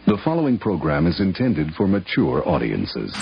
The following program is intended for mature audiences.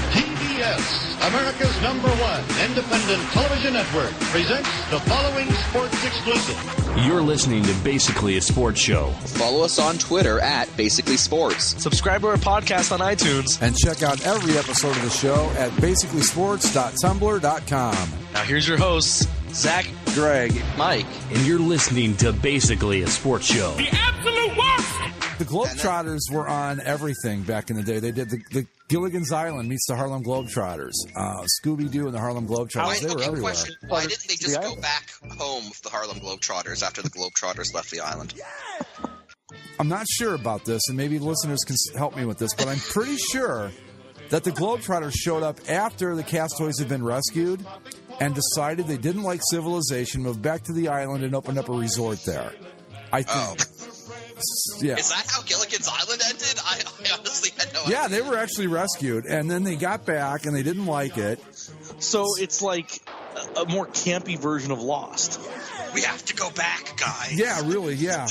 TBS, America's #1 independent television network, presents the following sports exclusive. You're listening to Basically a Sports Show. Follow us on Twitter at Basically Sports. Subscribe to our podcast on iTunes. And check out every episode of the show at basicallysports.tumblr.com. Now here's your hosts, Zach, Greg, Mike. And you're listening to Basically a Sports Show. The absolute worst! The Globetrotters were on everything back in the day. They did the Gilligan's Island meets the Harlem Globetrotters. Scooby-Doo and the Harlem Globetrotters. They were everywhere. Question. Why didn't they just go back home with the Harlem Globetrotters after the Globetrotters left the island? I'm not sure about this, and maybe listeners can help me with this, but I'm pretty sure that the Globetrotters showed up after the Castaways had been rescued and decided they didn't like civilization, moved back to the island, and opened up a resort there. I think. Yeah. Is that how Gilligan's Island ended? I honestly had no idea. Yeah, they were actually rescued, and then they got back, and they didn't like it. So it's like a more campy version of Lost. We have to go back, guys. Yeah, really, yeah.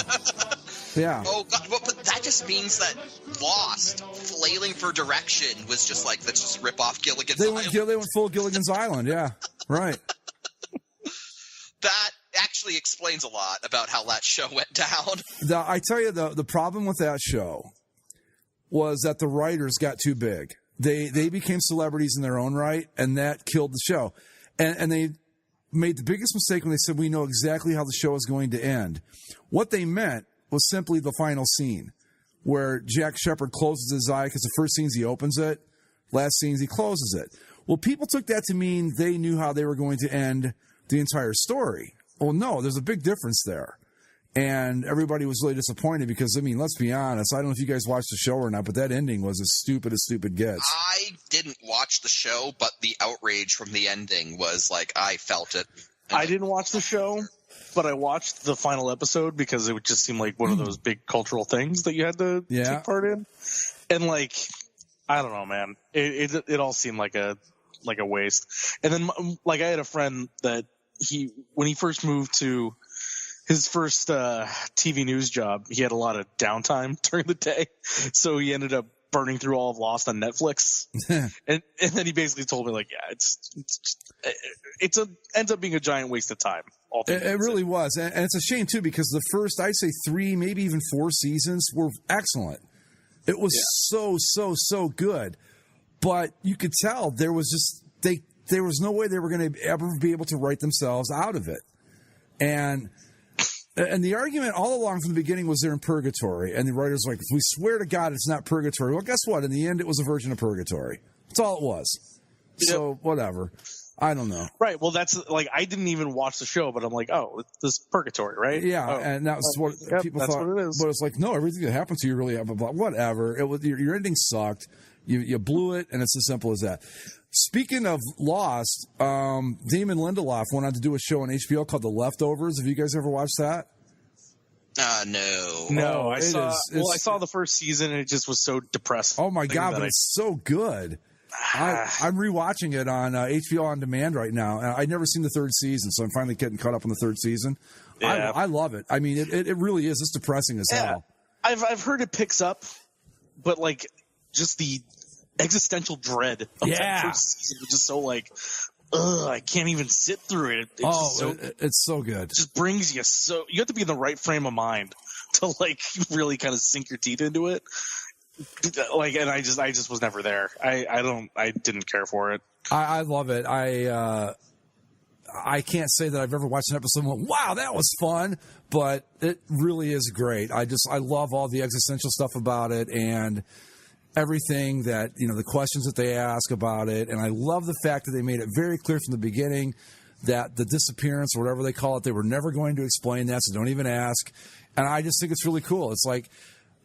Yeah. Oh, God, but that just means that Lost, flailing for direction, was just like, let's just rip off Gilligan's Island. They went full Gilligan's Island, yeah. Right. That actually explains a lot about how that show went down. I tell you, the problem with that show was that the writers got too big. They became celebrities in their own right, and that killed the show. And they made the biggest mistake when they said, we know exactly how the show is going to end. What they meant was simply the final scene, where Jack Shepherd closes his eye, because the first scenes he opens it, last scenes he closes it. Well, people took that to mean they knew how they were going to end the entire story. Well, no, there's a big difference there. And everybody was really disappointed because, I mean, let's be honest. I don't know if you guys watched the show or not, but that ending was as stupid gets. I didn't watch the show, but the outrage from the ending was like, I felt it. I didn't watch the show, but I watched the final episode because it would just seem like one of those big cultural things that you had to take part in. And like, I don't know, man. It all seemed like a waste. And then, like, I had a friend that when he first moved to his first TV news job, he had a lot of downtime during the day, so he ended up burning through all of Lost on Netflix. and then he basically told me, like, yeah, it ends up being a giant waste of time. It really was, and it's a shame too, because the first, I'd say 3, maybe even 4 seasons were excellent. It was so good, but you could tell there was just there was no way they were going to ever be able to write themselves out of it. And the argument all along from the beginning was they're in purgatory. And the writers were like, if we swear to God it's not purgatory. Well, guess what? In the end, it was a version of purgatory. That's all it was. So, whatever. I don't know. Right. Well, that's like, I didn't even watch the show, but I'm like, oh, this is purgatory, right? Yeah. And that was what people thought. What it is. But it's like, no, everything that happened to you really, whatever. It was, your ending sucked. You blew it, and it's as simple as that. Speaking of Lost, Damon Lindelof went on to do a show on HBO called The Leftovers. Have you guys ever watched that? No. No, I saw the first season, and it just was so depressing. Oh, my God, but it's so good. I'm rewatching it on HBO On Demand right now. I'd never seen the 3rd season, so I'm finally getting caught up on the 3rd season. Yeah. I love it. I mean, it really is. It's depressing as hell. I've heard it picks up, but, like, just the existential dread of that first season was just so like, I can't even sit through it. It's so good. It just brings you you have to be in the right frame of mind to like really kind of sink your teeth into it. Like, and I just was never there. I didn't care for it. I love it. I can't say that I've ever watched an episode and went, wow, that was fun, but it really is great. I love all the existential stuff about it and everything that, the questions that they ask about it. And I love the fact that they made it very clear from the beginning that the disappearance or whatever they call it, they were never going to explain that, so don't even ask. And I just think it's really cool. It's like,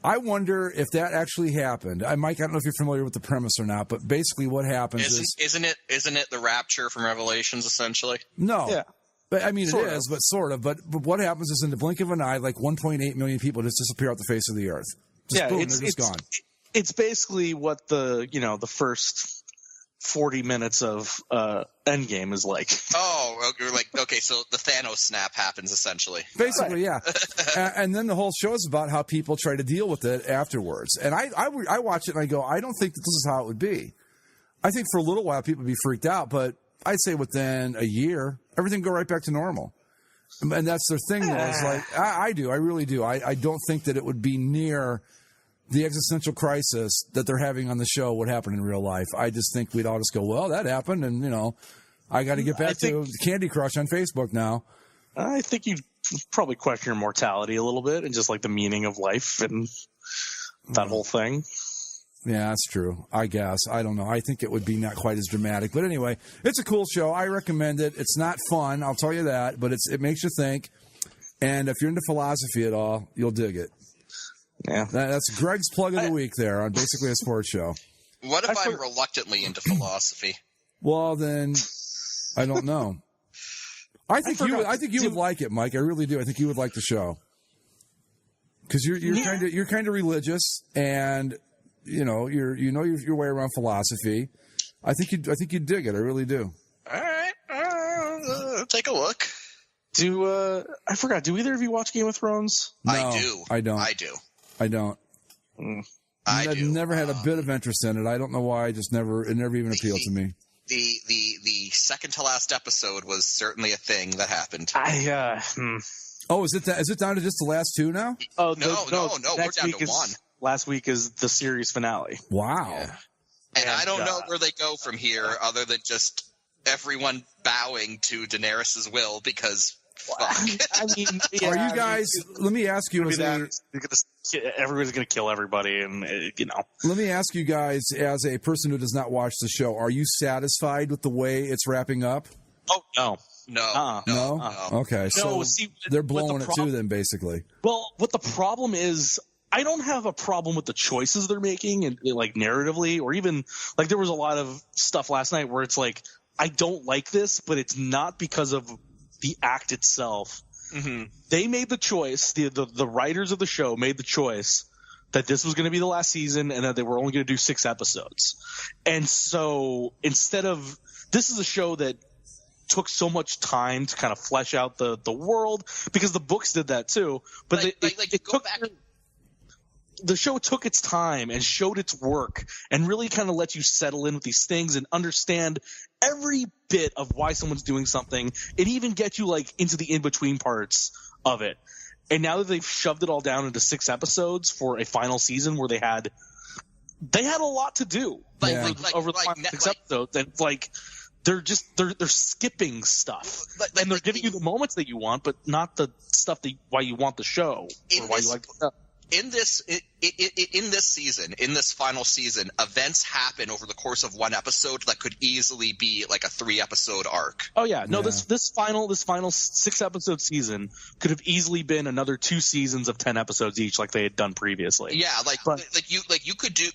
I wonder if that actually happened. Mike, I don't know if you're familiar with the premise or not, but basically what happens isn't it the rapture from Revelations essentially? No. Yeah. But I mean, sort it is, but sort of. But what happens is in the blink of an eye, like 1.8 million people just disappear off the face of the earth. Boom, they're just gone. It's basically what the first 40 minutes of Endgame is like. Oh, you're like, okay, so the Thanos snap happens essentially. Basically, yeah. And then the whole show is about how people try to deal with it afterwards. And I watch it and I go, I don't think that this is how it would be. I think for a little while people would be freaked out, but I'd say within a year, everything go right back to normal. And that's their thing, though. It's like, I really do. I don't think that it would be near the existential crisis that they're having on the show would happen in real life. I just think we'd all just go, well, that happened, and, you know, I got to get back to Candy Crush on Facebook now. I think you'd probably question your mortality a little bit and just, like, the meaning of life and that whole thing. Yeah, that's true. I guess. I don't know. I think it would be not quite as dramatic. But anyway, it's a cool show. I recommend it. It's not fun, I'll tell you that, but it makes you think. And if you're into philosophy at all, you'll dig it. Yeah. That's Greg's plug of the week there on Basically a Sports Show. What if I'm reluctantly into philosophy? Well, then, I don't know. I think you would like it, Mike. I really do. I think you would like the show. Because you're kind of religious, and you know your way around philosophy. I think you'd dig it. I really do. All right, take a look. I forgot. Do either of you watch Game of Thrones? No, I do. I don't. I do. I've never had a bit of interest in it. I don't know why. It never even appealed to me. The second to last episode was certainly a thing that happened. Oh, is it down to just the last two now? Oh no, we're down to one. Last week is the series finale. Wow. Yeah. And I don't know where they go from here, other than just everyone bowing to Daenerys' will because. Fuck. I mean, are you guys? Let me ask you. Everybody's going to kill everybody, and you know. Let me ask you guys, as a person who does not watch the show, are you satisfied with the way it's wrapping up? Oh no. No. Okay, so they're blowing it too, then basically. Well, what the problem is, I don't have a problem with the choices they're making, and like narratively, or even like there was a lot of stuff last night where it's like I don't like this, but it's not because of the act itself. Mm-hmm. They made the choice. The writers of the show made the choice that this was going to be the last season and that they were only going to do 6 episodes. And so instead of – this is a show that took so much time to kind of flesh out the world because the books did that too. But the show took its time and showed its work and really kind of let you settle in with these things and understand every bit of why someone's doing something. It even gets you like into the in-between parts of it. And now that they've shoved it all down into 6 episodes for a final season where they had a lot to do over the final 6 episodes. And like they're skipping stuff. And they're giving you the moments that you want, but not the stuff why you want the show or why you like the stuff. In this season, in this final season, events happen over the course of one episode that could easily be like a 3-episode arc. Oh yeah, no, this final 6-episode season could have easily been another 2 seasons of 10 episodes each, like they had done previously. Yeah, you could do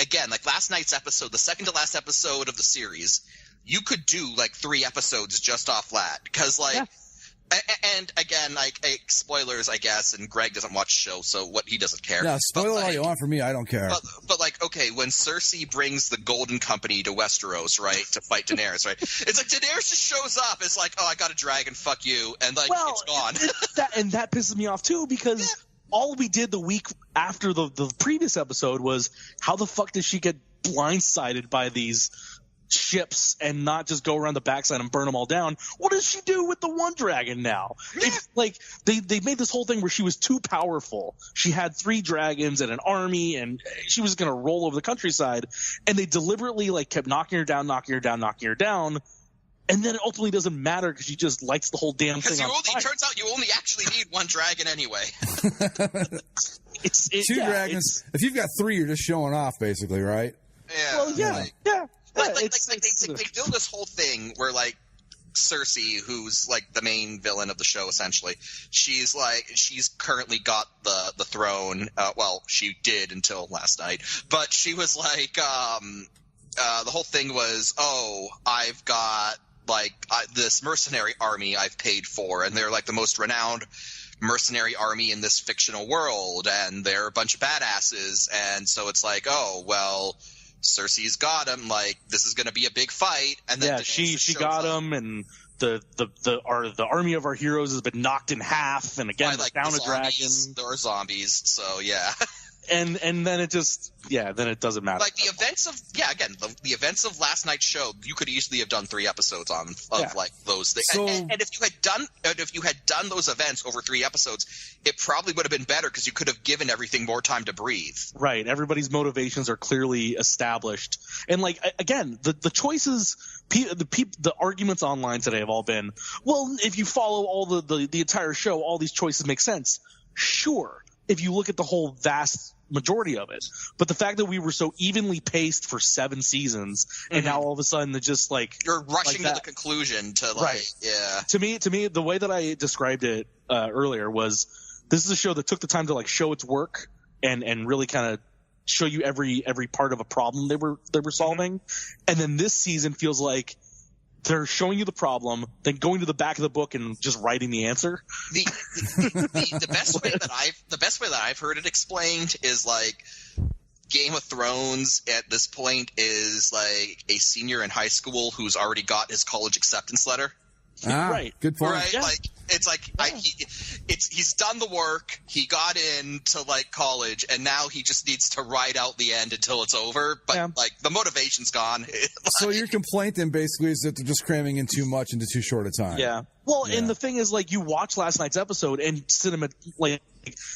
again last night's episode, the second to last episode of the series. You could do like 3 episodes just off that because Yeah. And again, spoilers, I guess, and Greg doesn't watch the show, so he doesn't care. Yeah, spoiler all you want for me, I don't care. But okay, when Cersei brings the Golden Company to Westeros, right, to fight Daenerys, right, it's like Daenerys just shows up. It's like, oh, I got a dragon, fuck you, and it's gone. that pisses me off too because all we did the week after the previous episode was how the fuck did she get blindsided by these ships and not just go around the backside and burn them all down? What does she do with the one dragon now? It's like they made this whole thing where she was too powerful. She had 3 dragons and an army and she was going to roll over the countryside, and they deliberately kept knocking her down, and then it ultimately doesn't matter because she just lights the whole damn thing on fire. It turns out you only actually need 1 dragon anyway. It's 2 dragons. If you've got 3, you're just showing off basically, right? Yeah. Well, yeah. They do this whole thing where Cersei, who's the main villain of the show essentially, she's currently got the throne. Well, she did until last night, but she was the whole thing was, oh, I've got this mercenary army I've paid for, and they're the most renowned mercenary army in this fictional world, and they're a bunch of badasses, and so it's oh well. Cersei's got him. Like, this is going to be a big fight. And then she got him, and the army of our heroes has been knocked in half, and again, down a dragon. There are zombies, so yeah. And then it just then it doesn't matter. Like the events of the events of last night's show, you could easily have done 3 episodes like those things. So, and if you had done those events over 3 episodes, it probably would have been better because you could have given everything more time to breathe. Right. Everybody's motivations are clearly established, and like again, the choices. The arguments online today have all been, well, if you follow all the entire show, all these choices make sense. Sure. If you look at the whole vast majority of it. But the fact that we were so evenly paced for 7 seasons and now all of a sudden it's just like you're rushing to the conclusion to like To me the way that I described it earlier was this is a show that took the time to like show its work and really kind of show you every part of a problem they were solving. And then this season feels like they're showing you the problem, then going to the back of the book and just writing the answer. The best way that I've heard it explained is like Game of Thrones at this point is like a senior in high school who's already got his college acceptance letter. Right. Good point. Right. Yeah. Like it's like he's done the work. He got into like college, and now he just needs to ride out the end until it's over. But like the motivation's gone. So your complaint then basically is that they're just cramming in too much into too short a time. Yeah. Well, and the thing is, like, you watch last night's episode and the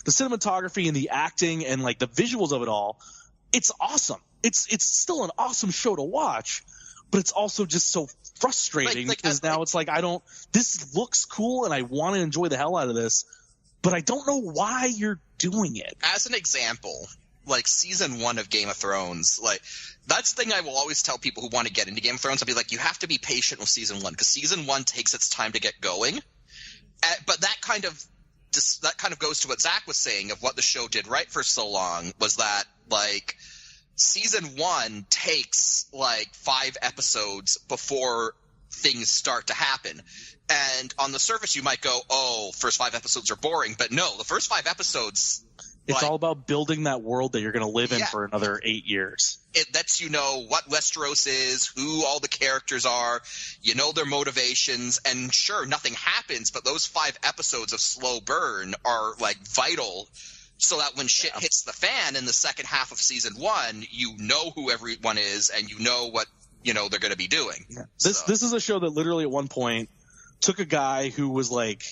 cinematography and the acting and like the visuals of it all, it's awesome. It's still an awesome show to watch. But it's also just so frustrating because now it's like this looks cool and I want to enjoy the hell out of this, but I don't know why you're doing it. As an example, like season 1 of Game of Thrones, like that's the thing I will always tell people who want to get into Game of Thrones. I'll be like, you have to be patient with season 1 because season 1 takes its time to get going. But that kind of goes to what Zach was saying of what the show did right for so long was that like – Season 1 takes like 5 episodes before things start to happen. And on the surface, you might go, oh, first 5 episodes are boring. But no, the first 5 episodes... It's all about building that world that you're going to live in for another 8 years. It lets you know what Westeros is, who all the characters are, you know their motivations, and sure, nothing happens, but those 5 episodes of slow burn are like vital so that when shit hits the fan in the second half of season 1, you know who everyone is and you know what they're going to be doing. Yeah. This is a show that literally at one point took a guy who was like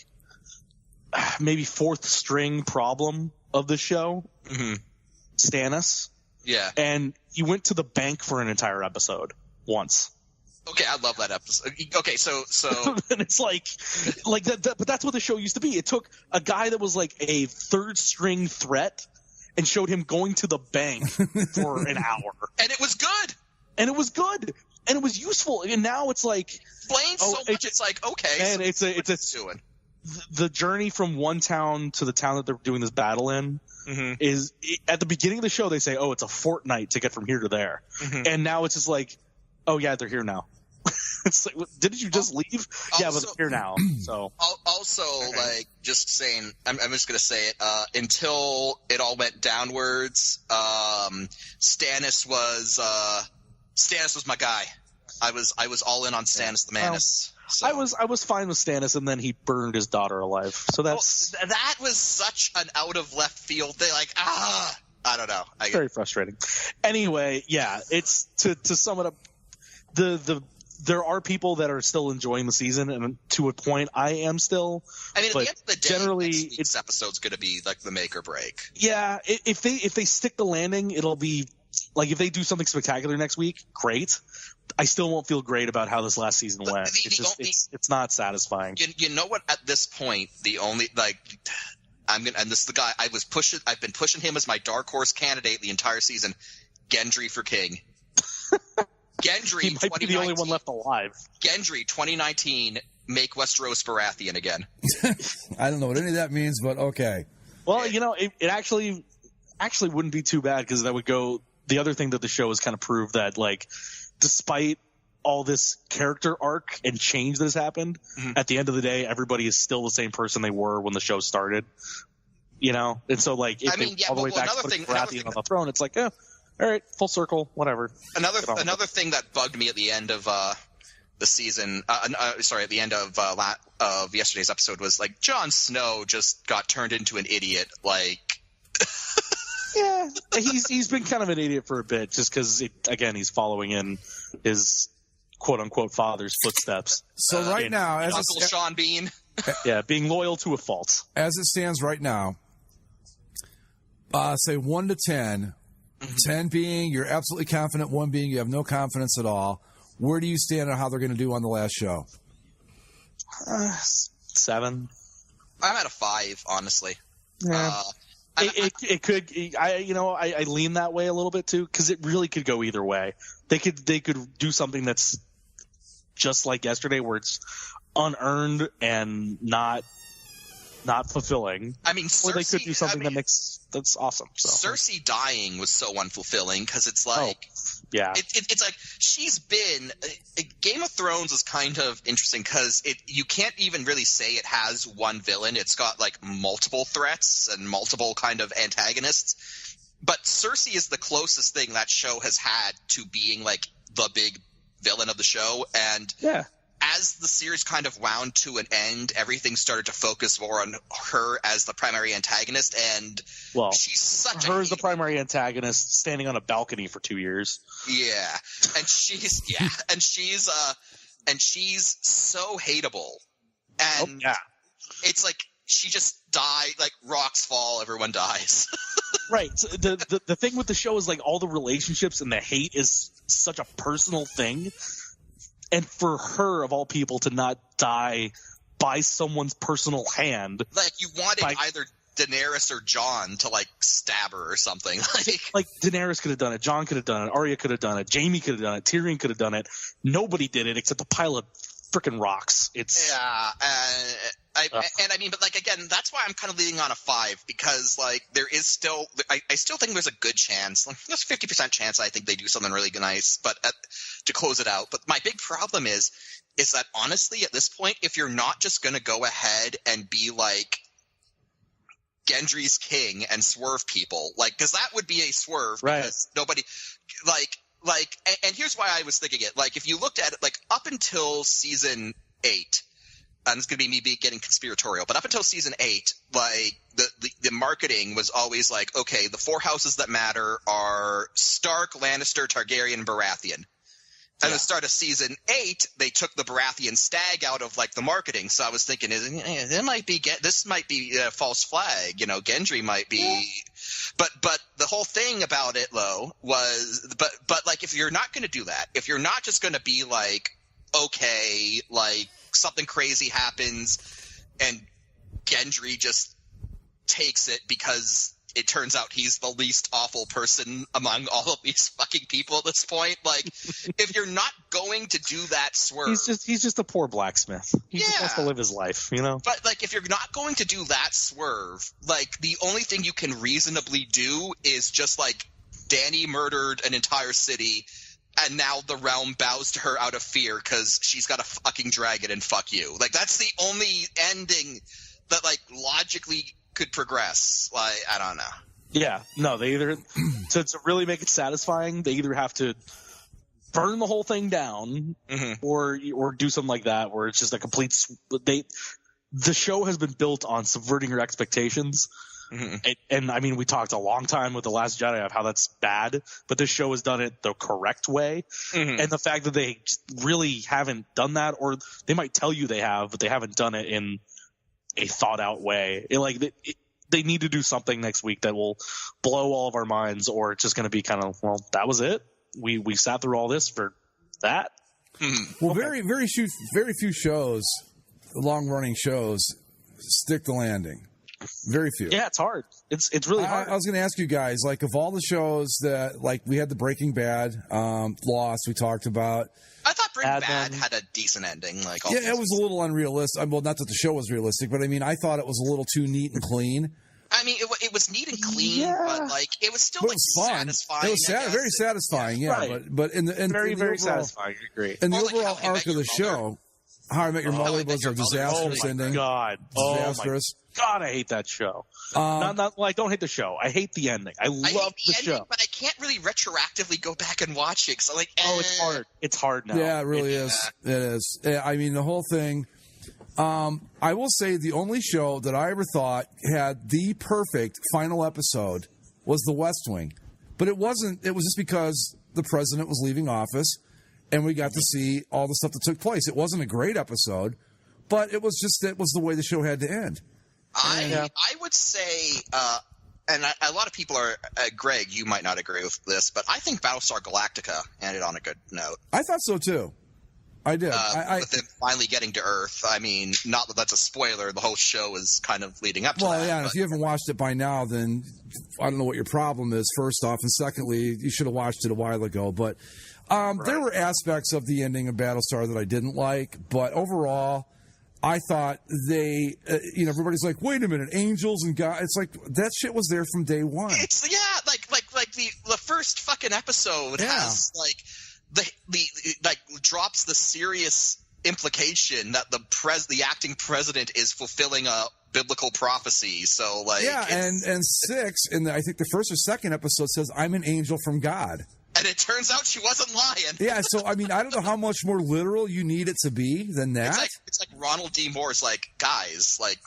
maybe 4th string problem of the show, Stannis. Yeah. And he went to the bank for an entire episode once. Okay, I love that episode. Okay, so and it's like that, but that's what the show used to be. It took a guy that was like a 3rd string threat and showed him going to the bank for an hour, and it was good, and it was useful. And now it's like explains so much. It's like okay, and so it's doing the journey from one town to the town that they're doing this battle in. Is at the beginning of the show they say, oh, it's a fortnight to get from here to there, and now it's just like, oh yeah, they're here now. It's like, didn't you just leave? Yeah, but they're here now. So also, like, just saying, I'm just gonna say it. Until it all went downwards, Stannis was my guy. I was all in on Stannis the Manus. So. I was fine with Stannis, and then he burned his daughter alive. So that was such an out of left field thing. Like I don't know. Very frustrating. Anyway, yeah, it's to sum it up. There are people that are still enjoying the season, and to a point, I am still. I mean, at the end of the day, generally, next week's episode's going to be like the make or break. Yeah, if they stick the landing, it'll be like if they do something spectacular next week, great. I still won't feel great about how this last season went. It's not satisfying. You know what? At this point, the only and this is the guy I've been pushing him as my dark horse candidate the entire season. Gendry for king. Gendry, he might be the only one left alive. Gendry, 2019, make Westeros Baratheon again. I don't know what any of that means, but okay. Well, it actually wouldn't be too bad because that would go. The other thing that the show has kind of proved that, like, despite all this character arc and change that has happened, at the end of the day, everybody is still the same person they were when the show started. And so, like, if all the way back to Baratheon on the throne, it's like, all right, full circle, whatever. Another thing that bugged me at the end of the season, at the end of yesterday's episode was like Jon Snow just got turned into an idiot. Like, yeah, he's been kind of an idiot for a bit, just because again he's following in his quote unquote father's footsteps. So right now, as Uncle Sean Bean, yeah, being loyal to a fault. As it stands right now, say 1 to 10. 10 being you're absolutely confident, 1 being you have no confidence at all. Where do you stand on how they're going to do on the last show? 7. I'm at a 5, honestly. Yeah. It could. I lean that way a little bit too, because it really could go either way. They could do something that's just like yesterday, where it's unearned and not fulfilling. I mean, or they could do something that's awesome. So. Cersei dying was so unfulfilling, because it's like, yeah, it's like she's been. Game of Thrones is kind of interesting because you can't even really say it has one villain. It's got like multiple threats and multiple kind of antagonists. But Cersei is the closest thing that show has had to being like the big villain of the show, and yeah. As the series kind of wound to an end, everything started to focus more on her as the primary antagonist, and she's such her's the primary antagonist, standing on a balcony for 2 years. Yeah, and she's so hateable, and it's like she just died, like rocks fall, everyone dies. Right. So the thing with the show is like all the relationships and the hate is such a personal thing. And for her, of all people, to not die by someone's personal hand. Like, you wanted either Daenerys or Jon to, like, stab her or something. Like Daenerys could have done it. Jon could have done it. Arya could have done it. Jaime could have done it. Tyrion could have done it. Nobody did it except a pile of freaking rocks. Yeah. I mean, but, like, again, that's why I'm kind of leaning on a 5, because, like, there is still – I still think there's a good chance. Like, there's a 50% chance I think they do something really nice to close it out. But my big problem is that, honestly, at this point, if you're not just going to go ahead and be, like, Gendry's king and swerve people, like, because that would be a swerve. Right. Because nobody – and here's why I was thinking it. Like, if you looked at it, like, up until season 8 – and it's going to be me getting conspiratorial, but up until season 8, like the marketing was always like, okay, the 4 houses that matter are Stark, Lannister, Targaryen, Baratheon. And at the start of season 8, they took the Baratheon stag out of like the marketing. So I was thinking, this might be a false flag. You know, Gendry might be, but the whole thing about it, was, but like if you're not going to do that, if you're not just going to be like, okay, like something crazy happens and Gendry just takes it because it turns out he's the least awful person among all of these fucking people at this point. Like, if you're not going to do that swerve, he's just a poor blacksmith. He just wants to live his life, you know. But like, if you're not going to do that swerve, like the only thing you can reasonably do is just like Dany murdered an entire city. And now the realm bows to her out of fear because she's got a fucking dragon and fuck you. Like, that's the only ending that, like, logically could progress. Like, I don't know. Yeah. No, they either – to really make it satisfying, they either have to burn the whole thing down or do something like that where it's just a complete – the show has been built on subverting your expectations. And I mean, we talked a long time with The Last Jedi of how that's bad, but this show has done it the correct way. And the fact that they just really haven't done that, or they might tell you they have, but they haven't done it in a thought out way. They need to do something next week that will blow all of our minds, or it's just going to be kind of, well, that was it. We sat through all this for that. Well, okay. very few shows, long running shows, stick the landing. Very few. Yeah, it's hard. It's really hard. I was going to ask you guys, like, of all the shows that, like, we had the Breaking Bad, Lost, we talked about. I thought Breaking Bad had a decent ending. Like, yeah, it was a little unrealistic. Well, not that the show was realistic, but I mean, I thought it was a little too neat and clean. I mean, it was neat and clean, but like it was still like satisfying. It was very satisfying, yeah. Right. But in the very overall, satisfying. I agree. In the overall arc of the show. How I Met Your Mother was a disastrous ending. God. Disastrous. Oh my God, I hate that show. I don't hate the show. I hate the ending. I love the show, but I can't really retroactively go back and watch it. So it's hard. It's hard now. Yeah, it really is. It is. I mean, the whole thing. I will say the only show that I ever thought had the perfect final episode was The West Wing, but it wasn't. It was just because the president was leaving office, and we got to see all the stuff that took place. It wasn't a great episode, but it was the way the show had to end. I would say, and a lot of people are, Greg, you might not agree with this, but I think Battlestar Galactica ended on a good note. I thought so too. I did. With them finally getting to Earth. I mean, not that that's a spoiler. The whole show is kind of leading up to that. Well, yeah, and if you haven't watched it by now, then I don't know what your problem is, first off. And secondly, you should have watched it a while ago. But there were aspects of the ending of Battlestar that I didn't like. But overall, I thought they, everybody's like, wait a minute, angels and God. It's like, that shit was there from day one. It's, like the first fucking episode has, like, the drops the serious implication that the acting president is fulfilling a biblical prophecy. So and 6 in I think the first or second episode says I'm an angel from God, and it turns out she wasn't lying. Yeah, so I mean I don't know how much more literal you need it to be than that. It's like Ronald D. Moore's like, guys, like,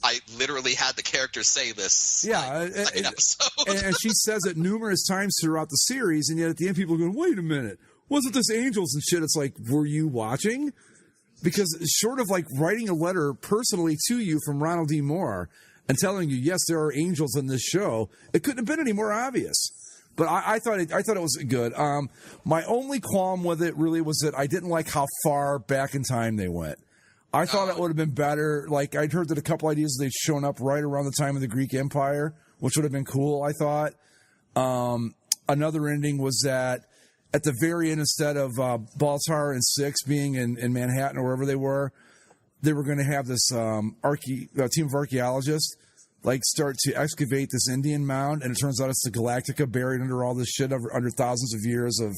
I literally had the character say this. Yeah, second episode, and she says it numerous times throughout the series, and yet at the end people are going, wait a minute. Wasn't this angels and shit? It's like, were you watching? Because short of like writing a letter personally to you from Ronald D. Moore and telling you, yes, there are angels in this show, it couldn't have been any more obvious. But I thought it was good. My only qualm with it really was that I didn't like how far back in time they went. I thought it would have been better. Like I'd heard that a couple ideas they'd shown up right around the time of the Greek Empire, which would have been cool. I thought another ending was that. At the very end, instead of Baltar and 6 being in Manhattan or wherever they were going to have this team of archaeologists like start to excavate this Indian mound, and it turns out it's the Galactica buried under all this shit under thousands of years of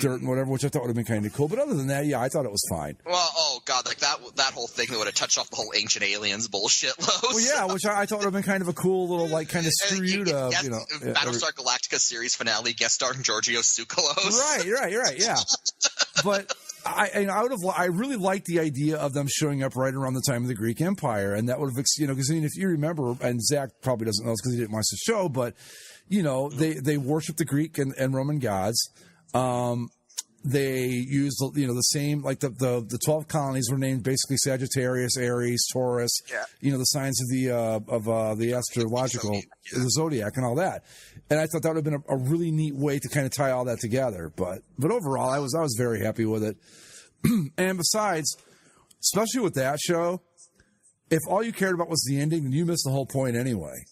dirt and whatever, which I thought would have been kind of cool. But other than that, yeah, I thought it was fine. Well, oh god, like that whole thing that would have touched off the whole ancient aliens bullshit. Well, yeah, which I thought would have been kind of a cool little like kind of screw you to Battlestar Galactica series finale guest star Giorgio Tsoukalos. Right, yeah. But I really liked the idea of them showing up right around the time of the Greek Empire, and that would have because if you remember, and Zach probably doesn't know this because he didn't watch the show, but they worship the Greek and Roman gods. They used the same, like the 12 colonies were named basically Sagittarius, Aries, Taurus. Yeah. The signs of the astrological, the zodiac, and all that. And I thought that would have been a really neat way to kind of tie all that together. But overall, I was very happy with it. And besides, especially with that show, if all you cared about was the ending, then you missed the whole point anyway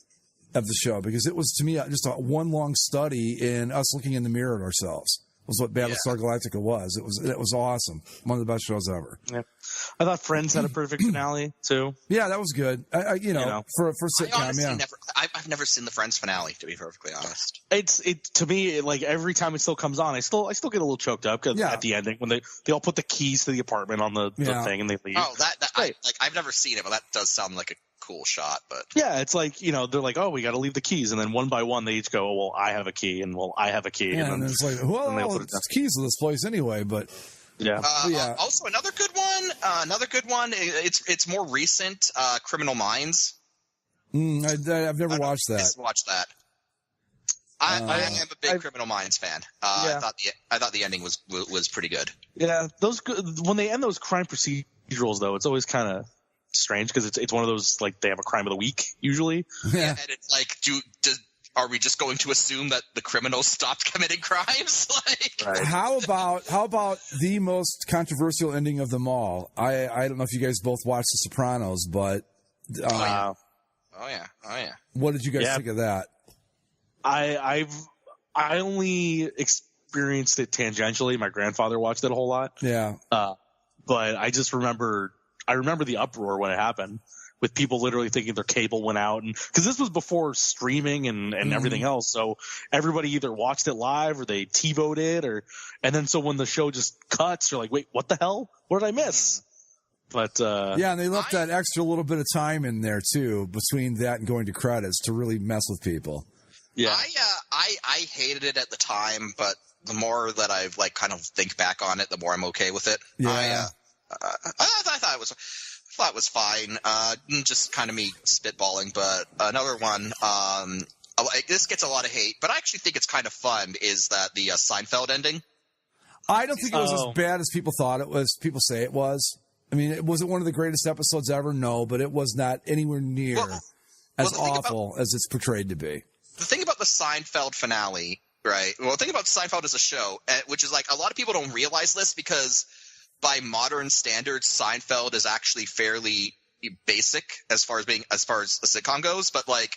of the show, because it was, to me, just one long study in us looking in the mirror at ourselves. Was what Battlestar Galactica was. It was awesome. One of the best shows ever. Yeah, I thought Friends had a perfect finale too. Yeah, that was good. For sitcom. I've never seen the Friends finale, to be perfectly honest. To me, like every time it still comes on, I still get a little choked up at the ending when they all put the keys to the apartment on the thing and they leave. Oh, I've never seen it, but that does sound like a cool shot. But yeah, it's like they're like, oh, we got to leave the keys, and then one by one they each go, oh, well, I have a key, and well, I have a key, and then it's like, well, it's keys to this place anyway, but. Yeah. Also, another good one. It's more recent. Criminal Minds. I've never watched that. Watch that. I am a big Criminal Minds fan. I thought the ending was pretty good. Yeah, when they end those crime procedurals, though, it's always kind of strange because it's one of those like they have a crime of the week usually. Yeah, and it's like, are we just going to assume that the criminals stopped committing crimes? Right. How about the most controversial ending of them all? I don't know if you guys both watched The Sopranos, but Oh yeah. What did you guys think of that? I only experienced it tangentially. My grandfather watched it a whole lot. Yeah. But I just remember the uproar when it happened, with people literally thinking their cable went out, and because this was before streaming and everything else, so everybody either watched it live or they TiVo'd it, and then so when the show just cuts, you're like, wait, what the hell? What did I miss? But yeah, and they left that extra little bit of time in there too between that and going to credits to really mess with people. Yeah, I hated it at the time, but the more that I've like kind of think back on it, the more I'm okay with it. Yeah, I thought it was fine. Just kind of me spitballing. But another one, this gets a lot of hate, but I actually think it's kind of fun. Is that the Seinfeld ending? I don't think it was as bad as people thought it was. People say it was. I mean, it wasn't one of the greatest episodes ever. No, but it was not anywhere near as awful as it's portrayed to be. The thing about the Seinfeld finale, right? Well, the thing about Seinfeld as a show, which is like a lot of people don't realize this because by modern standards, Seinfeld is actually fairly basic as far as a sitcom goes. But like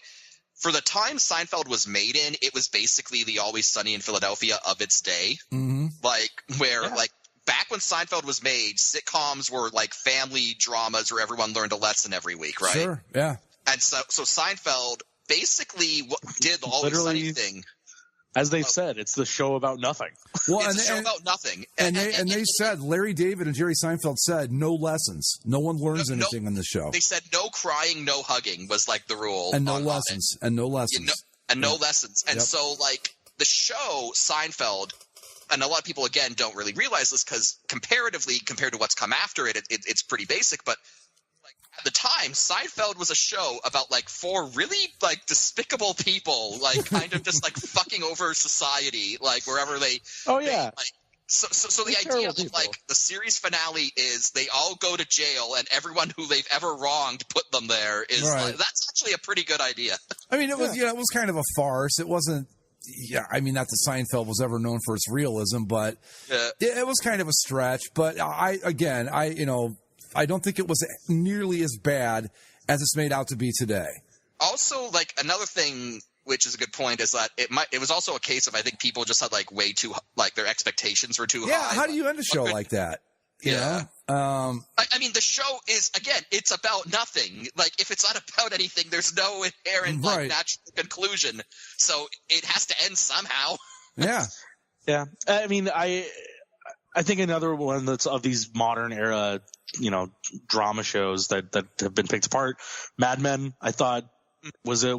for the time Seinfeld was made in, it was basically the Always Sunny in Philadelphia of its day. Mm-hmm. Like where like back when Seinfeld was made, sitcoms were like family dramas where everyone learned a lesson every week, right? Sure, yeah. And so Seinfeld basically did the Always Sunny thing. As they've said, it's the show about nothing. Well, it's a show about nothing. And they said, Larry David and Jerry Seinfeld said, no lessons. No one learns anything on the show. They said no crying, no hugging was like the rule. And no lessons. And no lessons. No lessons. And so like the show Seinfeld, and a lot of people, again, don't really realize this because comparatively, compared to what's come after it, it's pretty basic. But like at the time, Seinfeld was a show about like four really like despicable people, like kind of just like fucking over society, like wherever they. Oh yeah. So the idea of like the series finale is they all go to jail and everyone who they've ever wronged put them there is like, that's actually a pretty good idea. I mean, it was it was kind of a farce. It wasn't. Yeah, I mean, not that Seinfeld was ever known for its realism, but it was kind of a stretch. But I don't think it was nearly as bad as it's made out to be today. Also, like another thing, which is a good point, is that it was also a case of I think people just had like way too like their expectations were too high. Yeah, how do you end a show like that? You know? I mean, the show is, again, it's about nothing. Like, if it's not about anything, there's no inherent like, natural conclusion. So it has to end somehow. Yeah. Yeah. I mean, I think another one that's of these modern era, drama shows that have been picked apart, Mad Men, I thought was a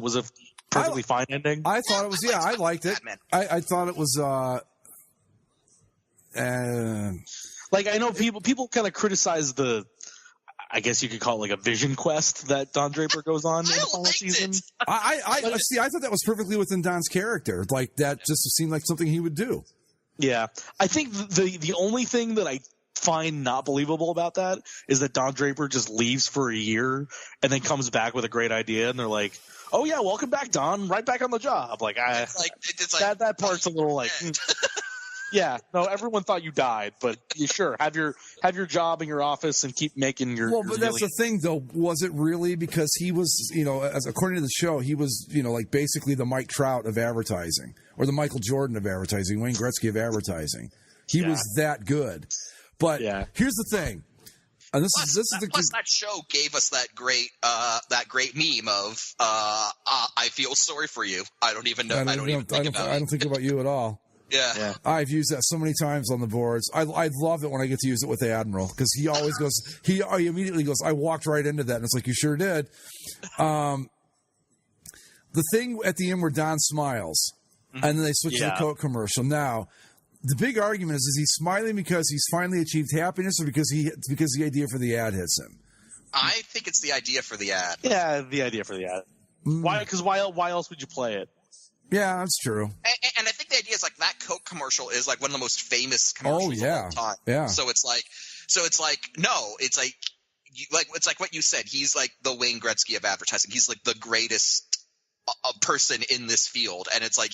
perfectly fine ending. I thought it was, I liked it. I thought it was, like, I know people kind of criticize I guess you could call it like a vision quest that Don Draper goes on in the final season. I thought that was perfectly within Don's character. Like, that just seemed like something he would do. Yeah. I think the only thing that I find not believable about that is that Don Draper just leaves for a year and then comes back with a great idea and they're like, oh yeah, welcome back, Don. Right back on the job. Like, that part's a little like... Yeah, no, everyone thought you died, but sure, have your job in your office and keep making your. Well, but that's the thing, though. Was it really? Because he was, as according to the show, he was, like basically the Mike Trout of advertising, or the Michael Jordan of advertising, Wayne Gretzky of advertising. He was that good. But here's the thing, and plus that show gave us that great meme of I feel sorry for you. I don't even know. I don't think about you at all. Yeah. I've used that so many times on the boards. I love it when I get to use it with the Admiral because he always goes. He immediately goes, I walked right into that, and it's like, you sure did. The thing at the end where Don smiles, and then they switch to the Coke commercial. Now, the big argument is he smiling because he's finally achieved happiness, or because the idea for the ad hits him? I think it's the idea for the ad. Yeah, the idea for the ad. Why? Because why else would you play it? Yeah, that's true. And I think the idea is like that Coke commercial is like one of the most famous commercials of all time. Yeah. So it's like what you said. He's like the Wayne Gretzky of advertising. He's like the greatest person in this field. And it's like,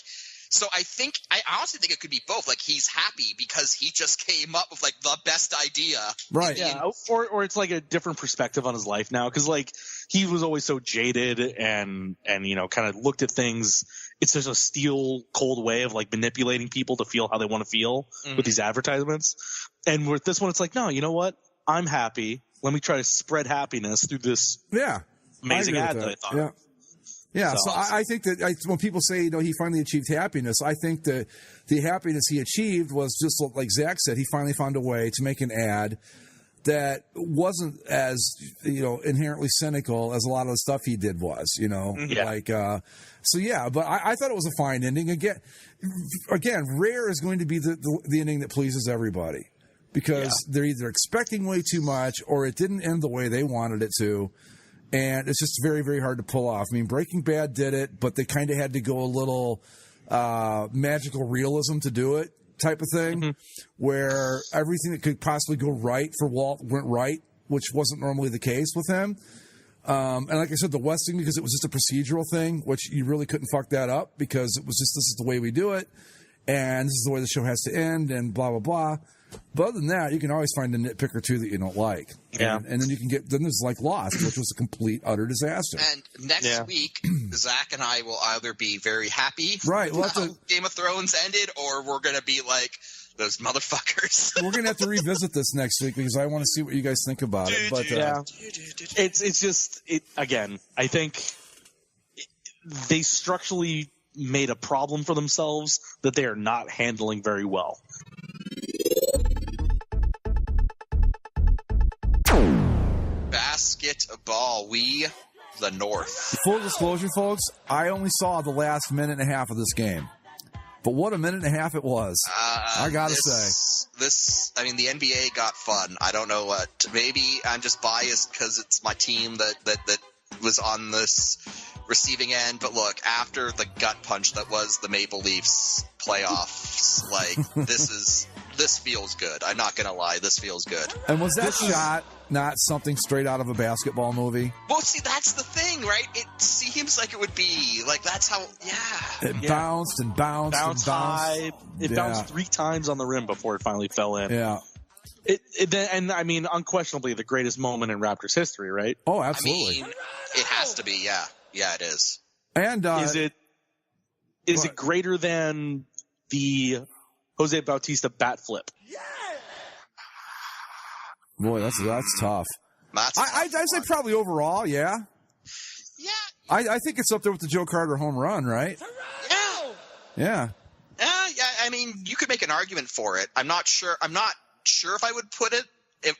so I honestly think it could be both. Like, he's happy because he just came up with like the best idea. Right. Yeah. Or it's like a different perspective on his life now. Cause like he was always so jaded and kind of looked at things. It's just a steel cold way of like manipulating people to feel how they want to feel with these advertisements. And with this one, it's like, no, you know what? I'm happy. Let me try to spread happiness through this amazing ad that I thought. Yeah. Yeah, so I think that when people say, he finally achieved happiness, I think that the happiness he achieved was just like Zach said, he finally found a way to make an ad that wasn't as, inherently cynical as a lot of the stuff he did was, Yeah. But I thought it was a fine ending. Again, rare is going to be the ending that pleases everybody because they're either expecting way too much or it didn't end the way they wanted it to. And it's just very, very hard to pull off. I mean, Breaking Bad did it, but they kind of had to go a little magical realism to do it. Type of thing, where everything that could possibly go right for Walt went right, which wasn't normally the case with him. And like I said, the West thing, because it was just a procedural thing, which you really couldn't fuck that up because it was just, this is the way we do it, and this is the way the show has to end, and blah, blah, blah. But other than that, you can always find a nitpick or two that you don't like. Yeah. And then then there's like Lost, which was a complete, utter disaster. And next week, Zach and I will either be very happy with how Game of Thrones ended, or we're going to be like, those motherfuckers. We're going to have to revisit this next week because I want to see what you guys think about it. But it's just, again, I think they structurally made a problem for themselves that they are not handling very well. Basketball, the North. Full disclosure, folks, I only saw the last minute and a half of this game. But what a minute and a half it was. I gotta say. The NBA got fun. I don't know what. Maybe I'm just biased because it's my team that was on this receiving end. But look, after the gut punch that was the Maple Leafs playoffs, this feels good. I'm not gonna lie, this feels good. And was that shot not something straight out of a basketball movie? Well, see, that's the thing, right? It seems like it would be. Like, that's how, It bounced and bounced and bounced. High. It bounced 3 times on the rim before it finally fell in. Yeah. Unquestionably the greatest moment in Raptors history, right? Oh, absolutely. It has to be, yeah. Yeah, it is. And is it greater than the Jose Bautista bat flip? Boy, that's tough. I'd say probably overall, yeah. Yeah. I think it's up there with the Joe Carter home run, right? Yeah. Yeah. You could make an argument for it. I'm not sure if I would put it.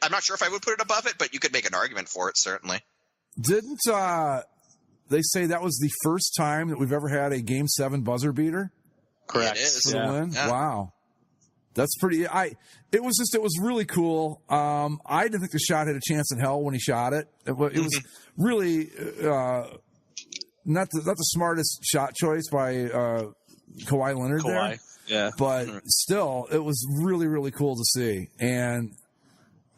I'm not sure if I would put it above it, but you could make an argument for it, certainly. Didn't they say that was the first time that we've ever had a Game 7 buzzer beater? Correct. It is. For the win? Yeah. Wow. That's pretty. It was really cool. I didn't think the shot had a chance in hell when he shot it. It was really not the smartest shot choice by Kawhi Leonard there. Yeah. But still, it was really, really cool to see. And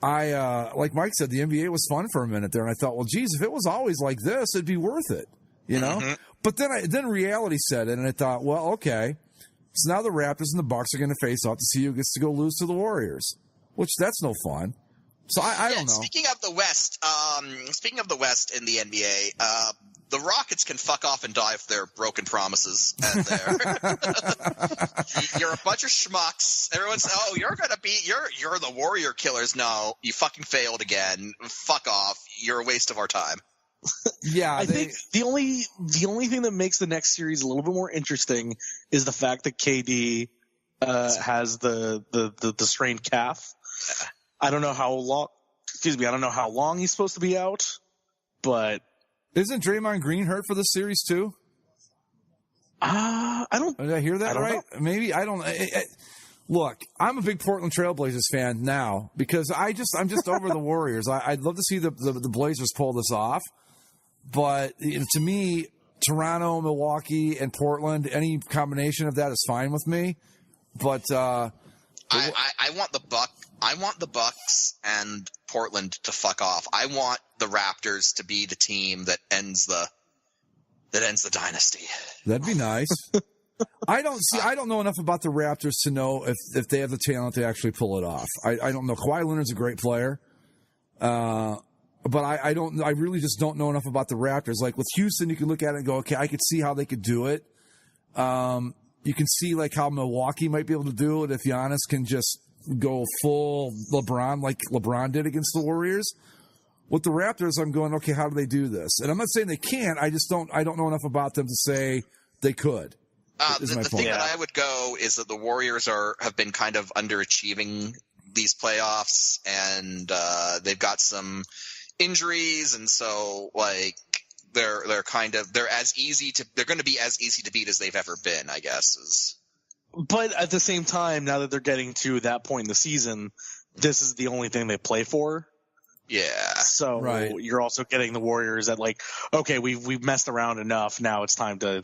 I, like Mike said, the NBA was fun for a minute there. And I thought, well, geez, if it was always like this, it'd be worth it, you know? Mm-hmm. But then reality set in, and I thought, well, okay. So now the Raptors and the Bucks are going to face off to see who gets to go lose to the Warriors, which that's no fun. So I don't know. Speaking of the West in the NBA, the Rockets can fuck off and die for their broken promises. And you're a bunch of schmucks. Everyone's, you're the Warrior Killers. No, you fucking failed again. Fuck off. You're a waste of our time. Yeah, I think the only thing that makes the next series a little bit more interesting is the fact that KD has the strained calf. I don't know how long. Excuse me. I don't know how long he's supposed to be out, but isn't Draymond Green hurt for this series too? I don't. Did I hear that right? Know. Maybe I don't. Look, I'm a big Portland Trailblazers fan now because I'm just over the Warriors. I'd love to see the Blazers pull this off. But to me, Toronto, Milwaukee, and Portland, any combination of that is fine with me. But I want the Bucks and Portland to fuck off. I want the Raptors to be the team that ends the dynasty. That'd be nice. I don't know enough about the Raptors to know if they have the talent to actually pull it off. I don't know. Kawhi Leonard's a great player. But I really just don't know enough about the Raptors. Like with Houston, you can look at it and go, okay, I could see how they could do it. You can see like how Milwaukee might be able to do it if Giannis can just go full LeBron like LeBron did against the Warriors. With the Raptors, I'm going, okay, how do they do this? And I'm not saying they can't. I don't know enough about them to say they could. The thing that I would go is that the Warriors have been kind of underachieving these playoffs, and they've got some injuries, and so like they're going to be as easy to beat as they've ever been, I guess. But at the same time, now that they're getting to that point in the season, this is the only thing they play for. Yeah. So you're also getting the Warriors at like, okay, we've messed around enough. Now it's time to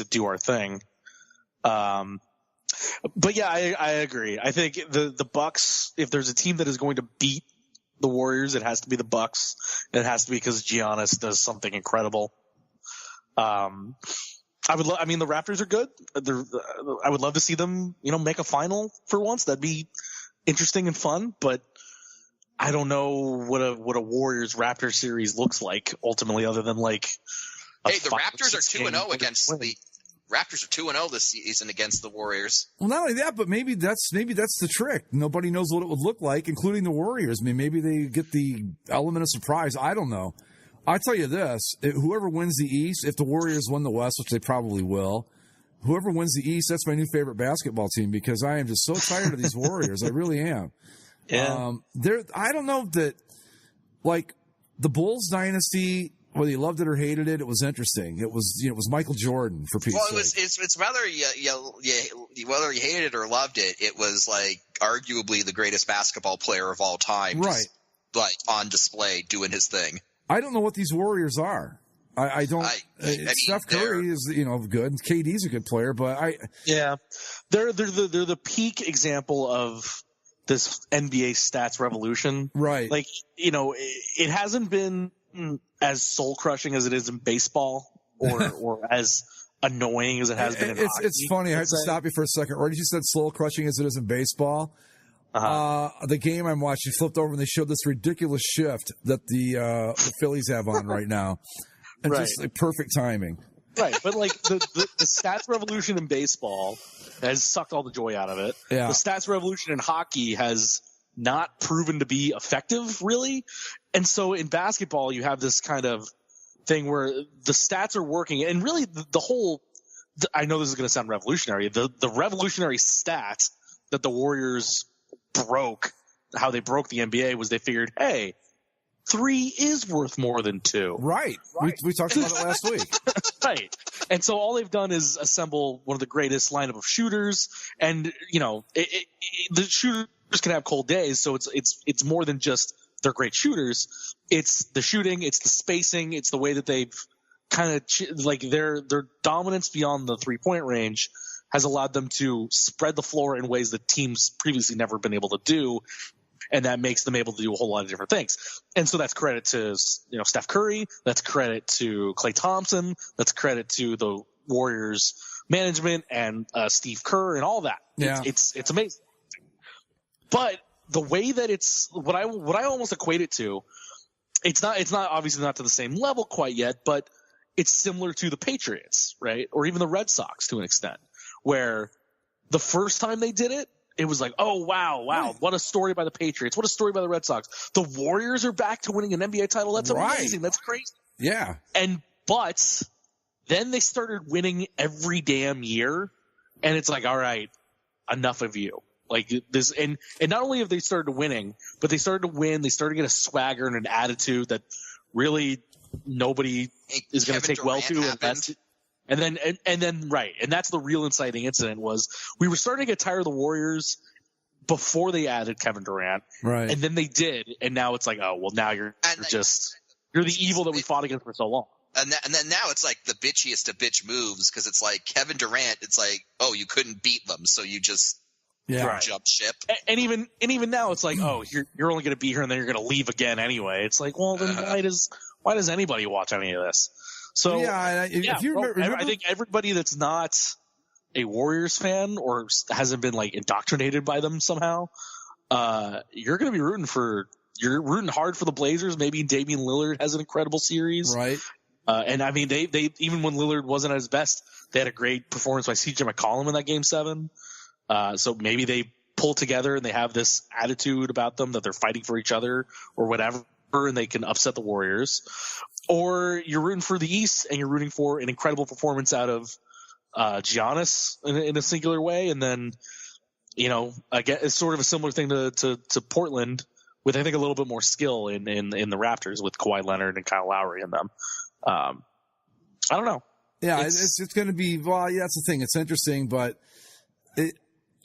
do our thing. But yeah, I agree. I think the Bucks, if there's a team that is going to beat the Warriors, it has to be the Bucks. It has to be because Giannis does something incredible. The Raptors are good. I would love to see them, make a final for once. That'd be interesting and fun, but I don't know what a Warriors Raptors series looks like ultimately, other than like. Hey, the Raptors are 2-0 against the Raptors are 2-0 this season against the Warriors. Well, not only that, but maybe that's the trick. Nobody knows what it would look like, including the Warriors. I mean, maybe they get the element of surprise. I don't know. I'll tell you this: whoever wins the East, if the Warriors win the West, which they probably will, whoever wins the East, that's my new favorite basketball team because I am just so tired of these Warriors. I really am. Yeah. I don't know that, like, the Bulls dynasty, whether you loved it or hated it, it was interesting. It was Michael Jordan, for Pete's sake. It's whether you hated it or loved it. It was like arguably the greatest basketball player of all time, right? Like on display, doing his thing. I don't know what these Warriors are. I don't. Steph Curry is good. KD's a good player, but they're the peak example of this NBA stats revolution, right? Like it hasn't been as soul crushing as it is in baseball, or as annoying as it has been in hockey. It's funny. I have to stop you for a second. Or did you said soul crushing as it is in baseball? The game I'm watching flipped over and they showed this ridiculous shift that the Phillies have on right now, and just like perfect timing. Right, but like the stats revolution in baseball has sucked all the joy out of it. Yeah. The stats revolution in hockey has not proven to be effective, really. And so in basketball, you have this kind of thing where the stats are working, and really the whole. I know this is going to sound revolutionary. The revolutionary stat that the Warriors broke, how they broke the NBA, was they figured, hey, 3 is worth more than 2. Right. We talked about it last week. Right. And so all they've done is assemble one of the greatest lineup of shooters, and the shooters can have cold days, so it's more than just they're great shooters. It's the shooting, it's the spacing, it's the way that they've kind of like their dominance beyond the 3-point range has allowed them to spread the floor in ways that teams previously never been able to do. And that makes them able to do a whole lot of different things. And so that's credit to, Steph Curry. That's credit to Klay Thompson. That's credit to the Warriors management and Steve Kerr and all that. Yeah. It's amazing. But the way that it's what I almost equate it to, it's not obviously not to the same level quite yet, but it's similar to the Patriots, right? Or even the Red Sox to an extent, where the first time they did it, it was like, oh, wow, what a story by the Patriots. What a story by the Red Sox. The Warriors are back to winning an NBA title. That's amazing. That's crazy. Yeah. But then they started winning every damn year, and it's like, all right, enough of you. Like this, and not only have they started winning, but they started to win. They started to get a swagger and an attitude that really nobody is going to take well to. And then right. And that's the real inciting incident was we were starting to get tired of the Warriors before they added Kevin Durant. Right. And then they did. And now it's like, oh, well, now you're the evil that we fought against for so long. And then now it's like the bitchiest of bitch moves because it's like Kevin Durant. It's like, oh, you couldn't beat them. So you just jump ship. And even now it's like, oh, you're only going to be here and then you're going to leave again anyway. It's like, well, then why does anybody watch any of this? So if you remember, I think everybody that's not a Warriors fan or hasn't been like indoctrinated by them somehow, you're going to be rooting hard for the Blazers. Maybe Damian Lillard has an incredible series, right? And I mean, they even when Lillard wasn't at his best, they had a great performance by CJ McCollum in that Game 7. So maybe they pull together and they have this attitude about them that they're fighting for each other or whatever, and they can upset the Warriors. Or you're rooting for the East and you're rooting for an incredible performance out of Giannis in a singular way, and then again, it's sort of a similar thing to Portland, with I think a little bit more skill in the Raptors with Kawhi Leonard and Kyle Lowry in them. I don't know. Yeah, it's going to be. Well, yeah, that's the thing. It's interesting, but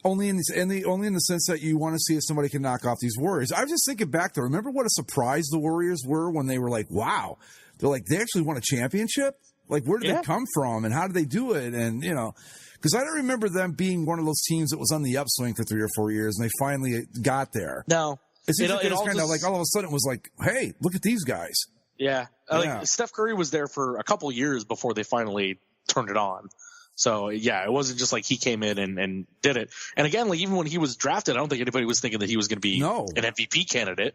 only in the sense that you want to see if somebody can knock off these Warriors. I was just thinking back there. Remember what a surprise the Warriors were when they were like, "Wow, they're like they actually won a championship." Like, where did they come from, and how did they do it? And because I don't remember them being one of those teams that was on the upswing for 3 or 4 years, and they finally got there. No, it was kind of like all of a sudden it was like, "Hey, look at these guys." Yeah, like Steph Curry was there for a couple years before they finally turned it on. So yeah, it wasn't just like he came in and did it. And again, like even when he was drafted, I don't think anybody was thinking that he was going to be an MVP candidate.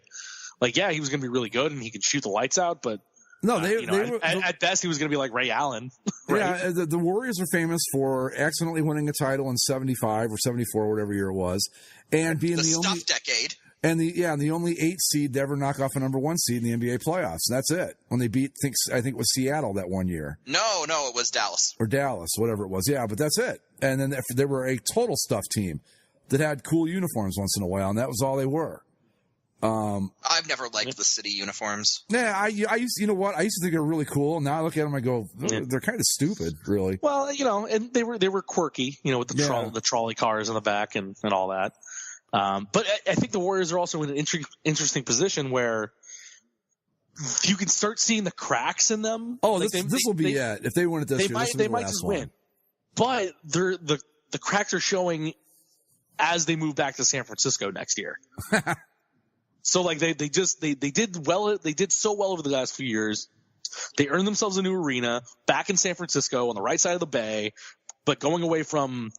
Like, yeah, he was going to be really good and he could shoot the lights out, but no, at best he was going to be like Ray Allen. Right? Yeah, the Warriors are famous for accidentally winning a title in 75 or 74, whatever year it was, and being the only decade. And the only 8 seed to ever knock off a number 1 seed in the NBA playoffs. That's it. When they beat, I think it was Seattle that one year. No, it was Dallas. Or Dallas, whatever it was. Yeah, but that's it. And then they were a total stuff team that had cool uniforms once in a while, and that was all they were. I've never liked the city uniforms. Yeah, I used to think they were really cool, and now I look at them and I go, they're kind of stupid, really. Well, and they were quirky, with the trolley cars in the back and all that. But I think the Warriors are also in an interesting position where you can start seeing the cracks in them. Oh, like this will be it. If they win it this year, they might just win. But the cracks are showing as they move back to San Francisco next year. So like they did well. They did so well over the last few years. They earned themselves a new arena back in San Francisco on the right side of the bay, but going away from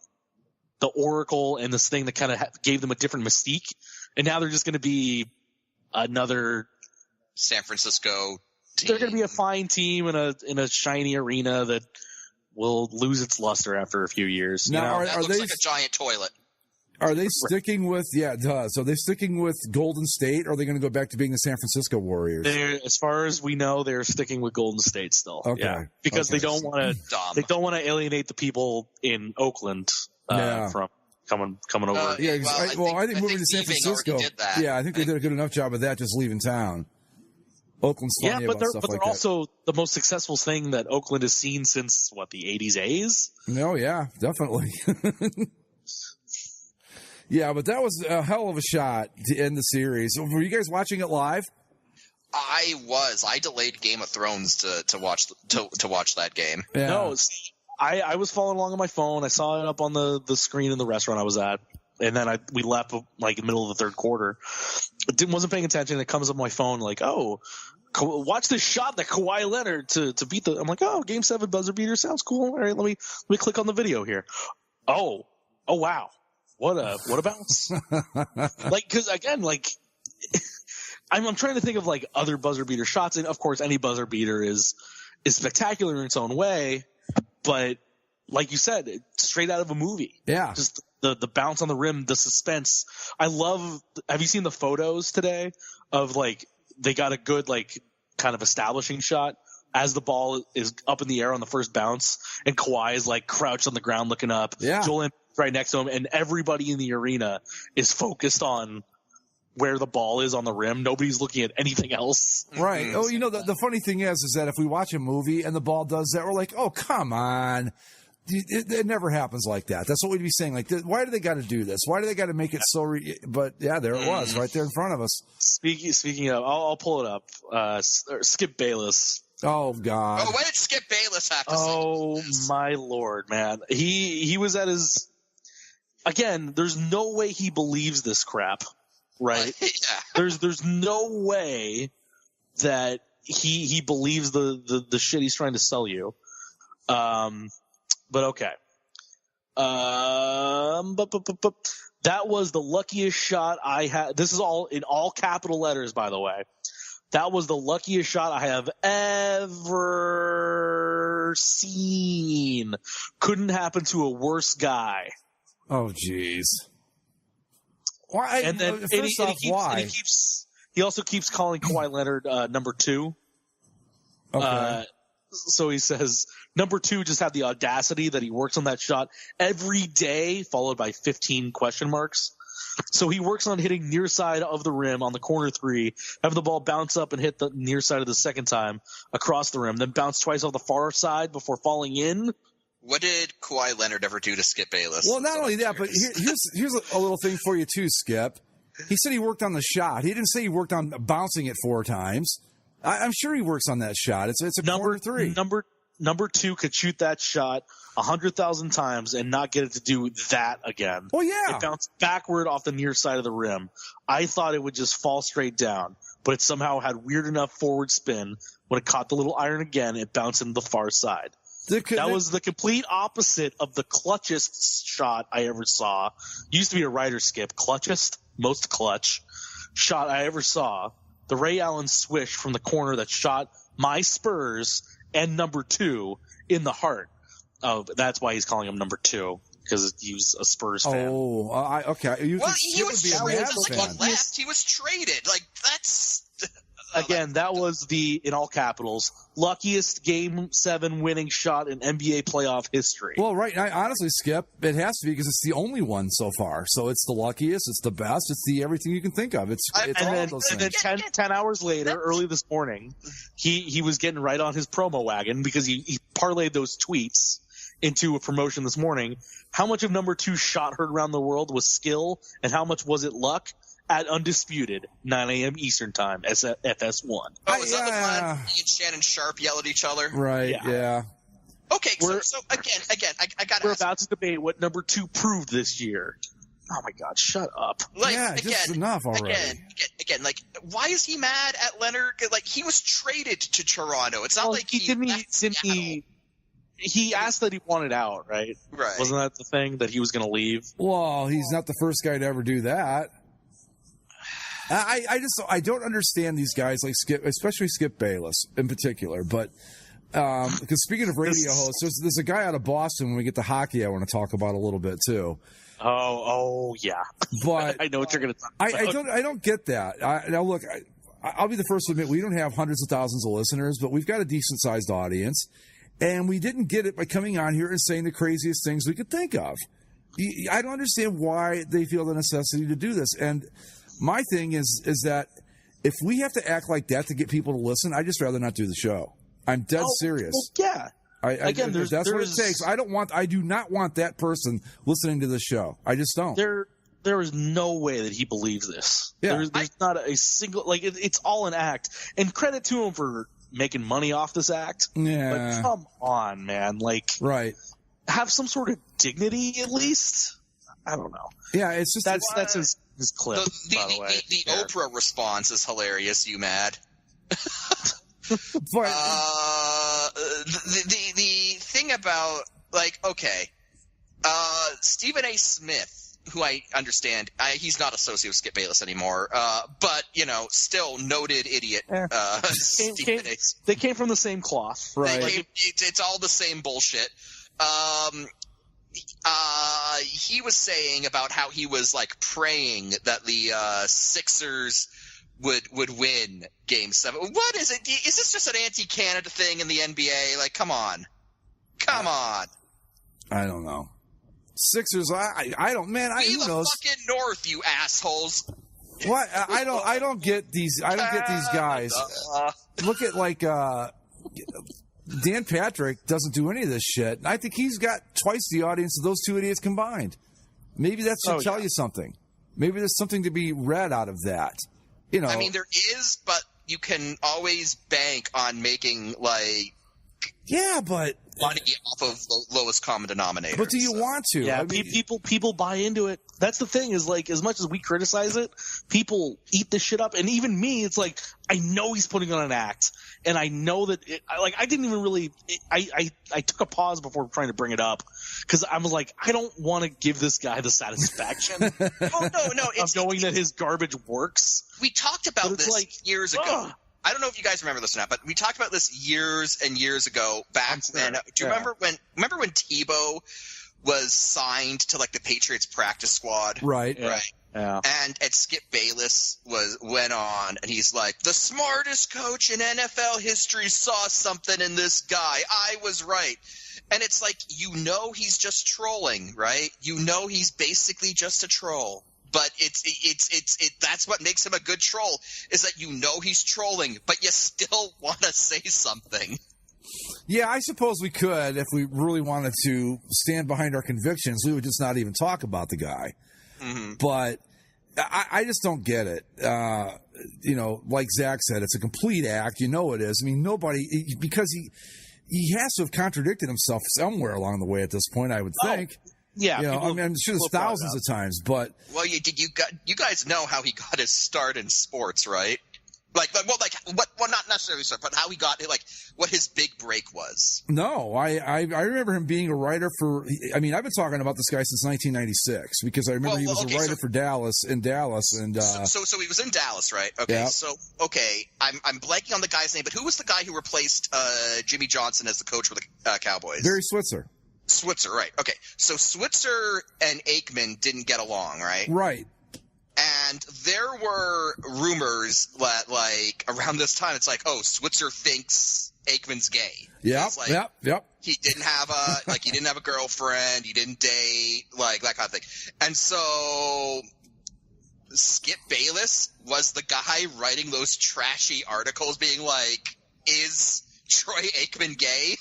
the Oracle and this thing that kind of gave them a different mystique. And now they're just going to be another San Francisco team. They're going to be a fine team in a shiny arena that will lose its luster after a few years. Now, that looks like a giant toilet. Are they sticking with, it does. Are they sticking with Golden State, or are they going to go back to being the San Francisco Warriors? As far as we know, they're sticking with Golden State still. Okay. Yeah. Because they don't want to alienate the people in Oakland from coming over. I think moving to San Francisco. I think they did a good enough job of that, just leaving town. Oakland's funny about stuff like that. But they're also the most successful thing that Oakland has seen since the 80s A's? No, yeah, definitely. Yeah, but that was a hell of a shot to end the series. Were you guys watching it live? I was. I delayed Game of Thrones to watch that game. Yeah. No, I was following along on my phone. I saw it up on the screen in the restaurant I was at, and then we left like in the middle of the third quarter. Wasn't paying attention. It comes up on my phone like, oh, watch this shot that Kawhi Leonard to beat the. I'm like, oh, Game 7 buzzer beater sounds cool. All right, let me click on the video here. Oh wow. What a bounce! Because again, I'm trying to think of other buzzer beater shots, and of course, any buzzer beater is spectacular in its own way. But like you said, it's straight out of a movie. Yeah, just the bounce on the rim, the suspense. I love. Have you seen the photos today of they got a good kind of establishing shot as the ball is up in the air on the first bounce, and Kawhi is crouched on the ground looking up. Yeah. Joel right next to him, and everybody in the arena is focused on where the ball is on the rim. Nobody's looking at anything else. Right. Oh, the funny thing is that if we watch a movie and the ball does that, we're like, oh, come on. It never happens like that. That's what we'd be saying. Why do they got to do this? Why do they got to make it so? But yeah, there it was, right there in front of us. Speaking of, I'll pull it up. Skip Bayless. Oh God. Oh, what did Skip Bayless have to say? Oh my Lord, man. He was at his. Again, there's no way he believes this crap, right? Yeah. There's no way that he believes the shit he's trying to sell you. But okay. That was the luckiest shot I had. This is all in all capital letters, by the way. That was the luckiest shot I have ever seen. Couldn't happen to a worse guy. Oh, jeez. Why? And then why? He also keeps calling Kawhi Leonard number 2. Okay. So he says, number 2 just had the audacity that he works on that shot every day, followed by 15 question marks. So he works on hitting near side of the rim on the corner 3, having the ball bounce up and hit the near side of the second time across the rim, then bounce twice off the far side before falling in. What did Kawhi Leonard ever do to Skip Bayless? Well, not only that, but here's a little thing for you too, Skip. He said he worked on the shot. He didn't say he worked on bouncing it 4 times. I'm sure he works on that shot. It's a corner 3. Number 2 could shoot that shot 100,000 times and not get it to do that again. Well, yeah. It bounced backward off the near side of the rim. I thought it would just fall straight down, but it somehow had weird enough forward spin. When it caught the little iron again, it bounced into the far side. That was the complete opposite of the clutchest shot I ever saw. Used to be a writer, Skip. Clutchest, most clutch shot I ever saw. The Ray Allen swish from the corner that shot my Spurs and number 2 in the heart. Oh, that's why he's calling him number 2, because he was a Spurs fan. Oh, okay. He was traded. He was traded. Like, that's... Again, that was the, in all capitals, luckiest Game 7 winning shot in NBA playoff history. Well, right. Honestly, Skip, it has to be because it's the only one so far. So it's the luckiest, it's the best, it's the everything you can think of. It's all of those things. And then 10 hours later, early this morning, he was getting right on his promo wagon because he parlayed those tweets into a promotion this morning. How much of number 2 shot heard around the world was skill, and how much was it luck? At Undisputed, 9 a.m. Eastern Time, FS1. Oh, is that the one he and Shannon Sharp yell at each other? Right, yeah. Okay, so again, I got to We're about to debate what number 2 proved this year. Oh, my God, shut up. Just enough already. Again, like, why is he mad at Leonard? Like, he was traded to Toronto. It's not like he asked that he wanted out, right? Right. Wasn't that the thing, that he was going to leave? Well, he's not the first guy to ever do that. I don't understand these guys like Skip, especially Skip Bayless in particular. But because speaking of radio hosts, there's a guy out of Boston. When we get to hockey, I want to talk about a little bit too. Oh yeah. But I know what you're going to talk about. I don't get that. Now look, I'll be the first to admit we don't have hundreds of thousands of listeners, but we've got a decent sized audience, and we didn't get it by coming on here and saying the craziest things we could think of. I don't understand why they feel the necessity to do this. And my thing is that if we have to act like that to get people to listen, I'd just rather not do the show. I'm dead serious. Well, yeah. That's what it takes. I do not want that person listening to the show. I just don't. There is no way that he believes this. Yeah. There's not a single, like, it's all an act. And credit to him for making money off this act. Yeah. But come on, man. Like, right. Have some sort of dignity at least. I don't know. Yeah, it's just that's his clip. By the way, the Oprah response is hilarious. You mad? But the thing about, like, okay, Stephen A. Smith, who I understand, he's not associated with Skip Bayless anymore, but, you know, still noted idiot. They came from the same cloth, right? It's all the same bullshit. He was saying about how he was, like, praying that the Sixers would win Game 7. What is it? Is this just an anti-Canada thing in the NBA? Like, come on. I don't know. Sixers, I don't, man. Who knows? Fucking North, you assholes. What? I don't get these. I don't get these guys. Look at, like, Dan Patrick doesn't do any of this shit. I think he's got twice the audience of those two idiots combined. Maybe that should tell you something. Maybe there's something to be read out of that. You know, I mean, there is, but you can always bank on making, like, but money off of the lowest common denominator. But do you want to? Yeah, I mean, people buy into it. That's the thing, is, like, as much as we criticize it, people eat this shit up. And even me, it's like, I know he's putting on an act, and I know that I didn't even really I took a pause before trying to bring it up, because I was like, I don't want to give this guy the satisfaction of knowing that his garbage works. We talked about this years ago. I don't know if you guys remember this or not, but we talked about this years and years ago back then. Do you remember when Tebow was signed to, like, the Patriots practice squad? Right. Right. Yeah. And Skip Bayless went on, and he's like, the smartest coach in NFL history saw something in this guy. I was right. And it's like, he's just trolling, right? He's basically just a troll. But that's what makes him a good troll, is that he's trolling, but you still want to say something. Yeah, I suppose we could, if we really wanted to stand behind our convictions, we would just not even talk about the guy. Mm-hmm. But I just don't get it. Like Zach said, it's a complete act. It is. I mean, nobody, because he has to have contradicted himself somewhere along the way at this point, I would think. Yeah, I'm sure there's thousands of times, but you guys know how he got his start in sports, right? Not necessarily start, but how he got what his big break was. No, I remember him being a writer for. I mean, I've been talking about this guy since 1996 because I remember he was a writer for Dallas, and so he was in Dallas, right? Okay, yeah. So I'm blanking on the guy's name, but who was the guy who replaced Jimmy Johnson as the coach for the Cowboys? Barry Switzer. Switzer, right? Okay, so Switzer and Aikman didn't get along, right? Right. And there were rumors that, around this time, it's like, oh, Switzer thinks Aikman's gay. Yep. He didn't have a girlfriend. He didn't date, that kind of thing. And so Skip Bayless was the guy writing those trashy articles, being like, "Is Troy Aikman gay?"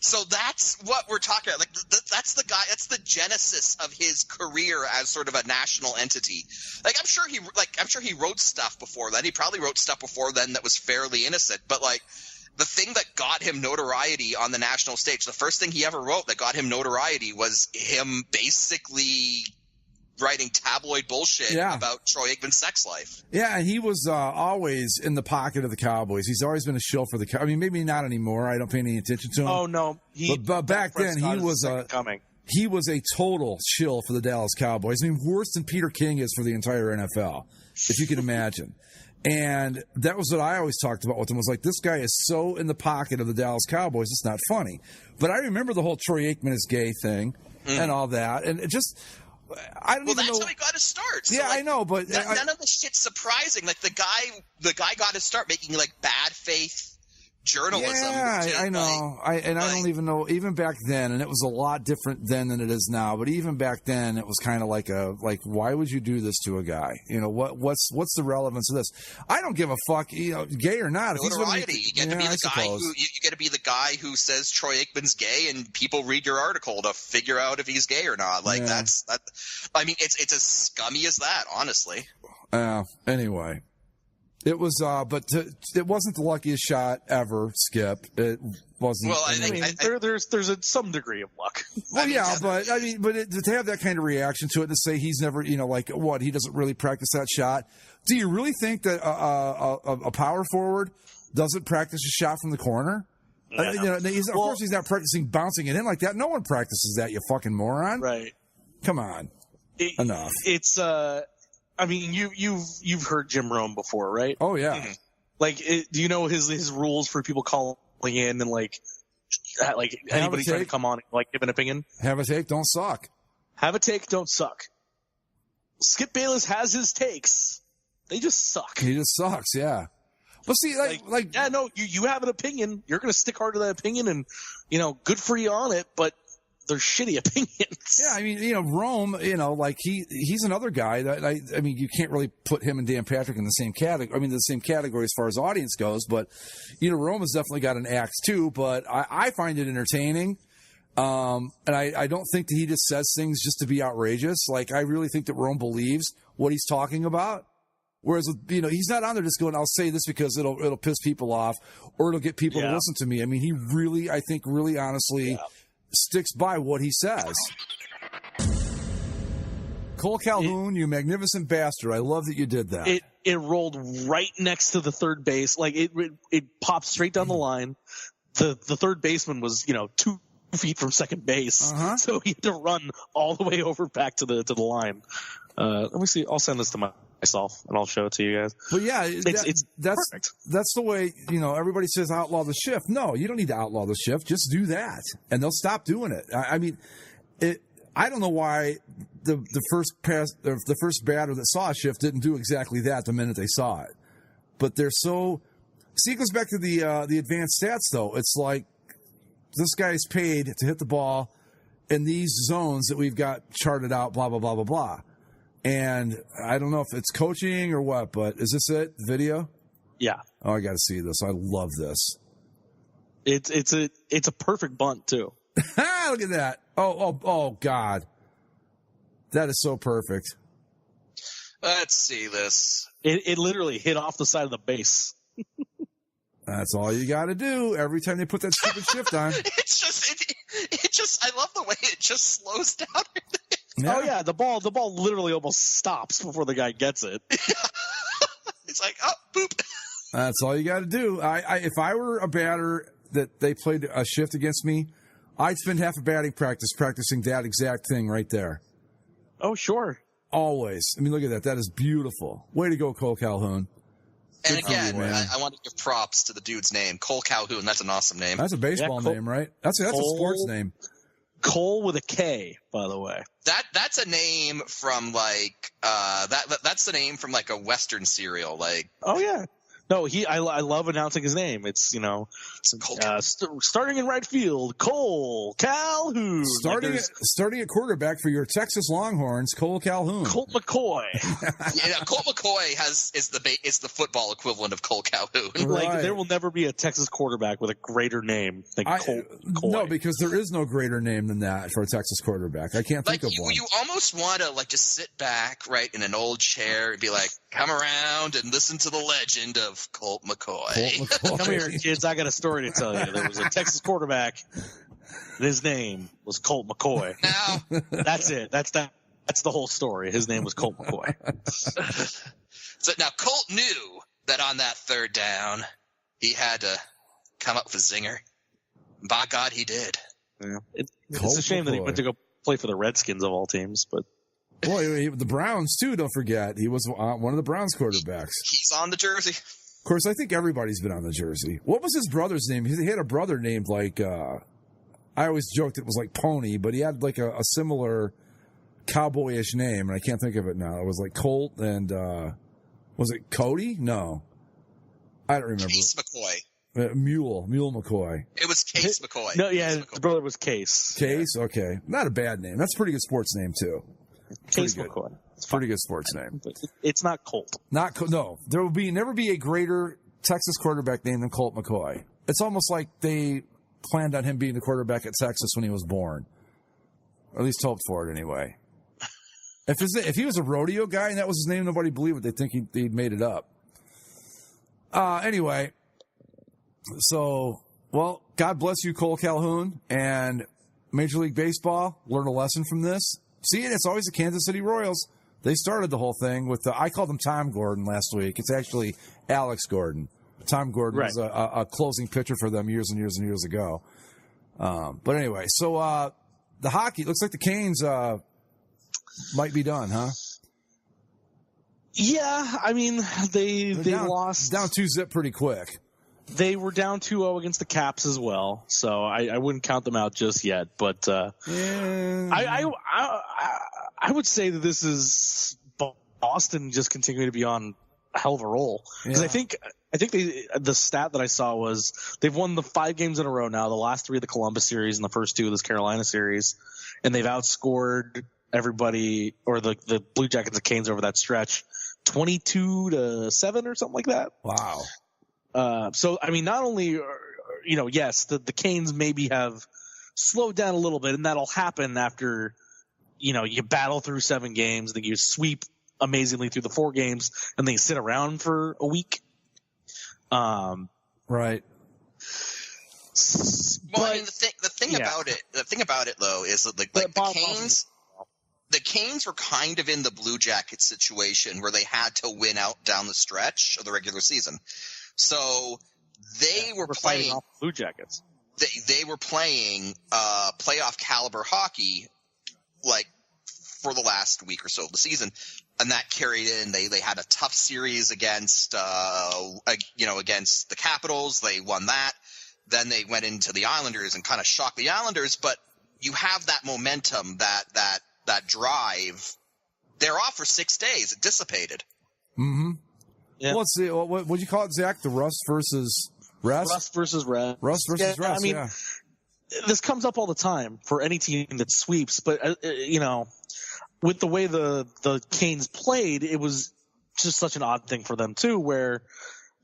So that's what we're talking about. That's the guy. That's the genesis of his career as sort of a national entity. I'm sure he wrote stuff before then. He probably wrote stuff before then that was fairly innocent. But the thing that got him notoriety on the national stage, the first thing he ever wrote that got him notoriety was him basically writing tabloid bullshit about Troy Aikman's sex life. Yeah, and he was always in the pocket of the Cowboys. He's always been a shill for the Cowboys. I mean, maybe not anymore. I don't pay any attention to him. Oh, no. But back then, he was a total shill for the Dallas Cowboys. I mean, worse than Peter King is for the entire NFL, if you can imagine. And that was what I always talked about with him, was this guy is so in the pocket of the Dallas Cowboys, it's not funny. But I remember the whole Troy Aikman is gay thing and all that. And it just... that's how he got his start. So I know, but none of the shit's surprising. The guy got his start making bad faith journalism. Yeah, I know. I don't even know. Even back then, and it was a lot different then than it is now. But even back then, it was kind of why would you do this to a guy? What's the relevance of this? I don't give a fuck. Gay or not. Notoriety. You get to be the guy who you get to be the guy who says Troy Aikman's gay, and people read your article to figure out if he's gay or not. That's that. I mean, it's as scummy as that, honestly. Anyway. It was, but it wasn't the luckiest shot ever, Skip. It wasn't. Well, I think there's some degree of luck. Well, but to have that kind of reaction to it, to say he's never, he doesn't really practice that shot. Do you really think that a power forward doesn't practice a shot from the corner? Yeah. Of course, he's not practicing bouncing it in like that. No one practices that, you fucking moron. Right. Come on. Enough. It's I mean, you've heard Jim Rome before, right? Oh yeah. Mm-hmm. Do you know his rules for people calling in and anybody trying to come on and give an opinion? Have a take, don't suck. Have a take, don't suck. Skip Bayless has his takes. They just suck. He just sucks, yeah. But see, you have an opinion. You're going to stick hard to that opinion, and good for you on it. But they're shitty opinions. Yeah, I mean, Rome, he's another guy that I mean, you can't really put him and Dan Patrick in the same category. I mean, the same category as far as audience goes, but Rome has definitely got an axe too. But I find it entertaining, and I don't think that he just says things just to be outrageous. I really think that Rome believes what he's talking about. Whereas, he's not on there just going, I'll say this because it'll piss people off or it'll get people to listen to me. I mean, he really, I think, really honestly sticks by what he says. Cole Calhoun, you magnificent bastard. I love that you did that. It rolled right next to the third base. It popped straight down the line. The third baseman was, 2 feet from second base. Uh-huh. So he had to run all the way over back to the line. Let me see. I'll send this to myself and I'll show it to you guys. But yeah, it's perfect. That's the way, everybody says outlaw the shift. No, you don't need to outlaw the shift. Just do that and they'll stop doing it. I mean, I don't know why the first pass, or the first batter that saw a shift didn't do exactly that the minute they saw it. But they're so. See, it goes back to the advanced stats though. It's like this guy's paid to hit the ball in these zones that we've got charted out. Blah blah blah blah blah. And I don't know if it's coaching or what, but is this it? Video? Yeah. Oh, I got to see this. I love this. It's a perfect bunt too. Look at that. Oh, God. That is so perfect. Let's see this. It literally hit off the side of the base. That's all you got to do every time they put that stupid shift on. It just, I love the way it just slows down. Yeah. Oh yeah, the ball literally almost stops before the guy gets it. It's like, oh, boop. That's all you got to do. If I were a batter that they played a shift against me, I'd spend half a batting practice practicing that exact thing right there. Oh, sure. Always. I mean, look at that. That is beautiful. Way to go, Cole Calhoun. And again, I want to give props to the dude's name, Cole Calhoun. That's an awesome name. That's a baseball name, right? That's a sports name. Cole with a K, by the way. That's a name from like that's the name from like a Western cereal. Like, oh yeah. No, I love announcing his name. It's, starting in right field, Cole Calhoun. Starting at quarterback for your Texas Longhorns, Cole Calhoun. Colt McCoy. Yeah, Colt McCoy is the football equivalent of Cole Calhoun. Like, Right. there will never be a Texas quarterback with a greater name than Colt McCoy. No, because there is no greater name than that for a Texas quarterback. I can't think of one. You almost want to like just sit back, right, in an old chair and be like, come around and listen to the legend of Colt McCoy. Come here, kids. I got a story to tell you. There was a Texas quarterback. And his name was Colt McCoy. Now, that's it. That's the whole story. His name was Colt McCoy. So now Colt knew that on that third down, he had to come up with a zinger. By God, he did. Yeah. It's a shame that he went to go play for the Redskins of all teams, but. Boy, the Browns, too, don't forget. He was one of the Browns quarterbacks. He's on the jersey. Of course, I think everybody's been on the jersey. What was his brother's name? He had a brother named, like, I always joked it was like Pony, but he had, like, a similar cowboyish name, and I can't think of it now. It was like Colt and, was it Cody? No. I don't remember. Case McCoy. Mule McCoy. It was Case McCoy. No, yeah, his brother was Case. Case? Okay. Not a bad name. That's a pretty good sports name, too. Case McCoy. It's a pretty good sports name. It's not Colt. No. There will never be a greater Texas quarterback name than Colt McCoy. It's almost like they planned on him being the quarterback at Texas when he was born. Or at least hoped for it anyway. If he was a rodeo guy and that was his name, nobody believed it. They'd think he'd made it up. Anyway. So, well, God bless you, Cole Calhoun. And Major League Baseball, learn a lesson from this. See, it's always the Kansas City Royals. They started the whole thing with I called him Tom Gordon last week. It's actually Alex Gordon. Tom Gordon was a closing pitcher for them years and years and years ago. But anyway, so the hockey, looks like the Canes might be done, huh? Yeah, I mean, they lost. Down 2-0 pretty quick. They were down 2-0 against the Caps as well, so I wouldn't count them out just yet. But I would say that this is Boston just continuing to be on a hell of a roll, because I think the stat that I saw was they've won the 5 games in a row now, the last 3 of the Columbus series and the first 2 of this Carolina series, and they've outscored everybody, or the Blue Jackets and Canes over that stretch 22-7 or something like that. Wow. So, I mean, not only, yes, the Canes maybe have slowed down a little bit, and that'll happen after, you battle through 7 games, then you sweep amazingly through the 4 games, and then you sit around for a week. Right. Well, I mean, the thing about it though is that like the Canes were kind of in the Blue Jackets situation where they had to win out down the stretch of the regular season. So they were playing off Blue Jackets. They were playing playoff caliber hockey like for the last week or so of the season, and that carried in. They had a tough series against against the Capitals. They won that. Then they went into the Islanders and kind of shocked the Islanders. But you have that momentum that that drive, they're off for 6 days. It dissipated. Mm-hmm. Yeah. Well, let's see. What would you call it, Zach? The rust versus rest? Rust versus rest. Rust versus rest, I mean, yeah. This comes up all the time for any team that sweeps, but, with the way the Canes played, it was just such an odd thing for them, too, where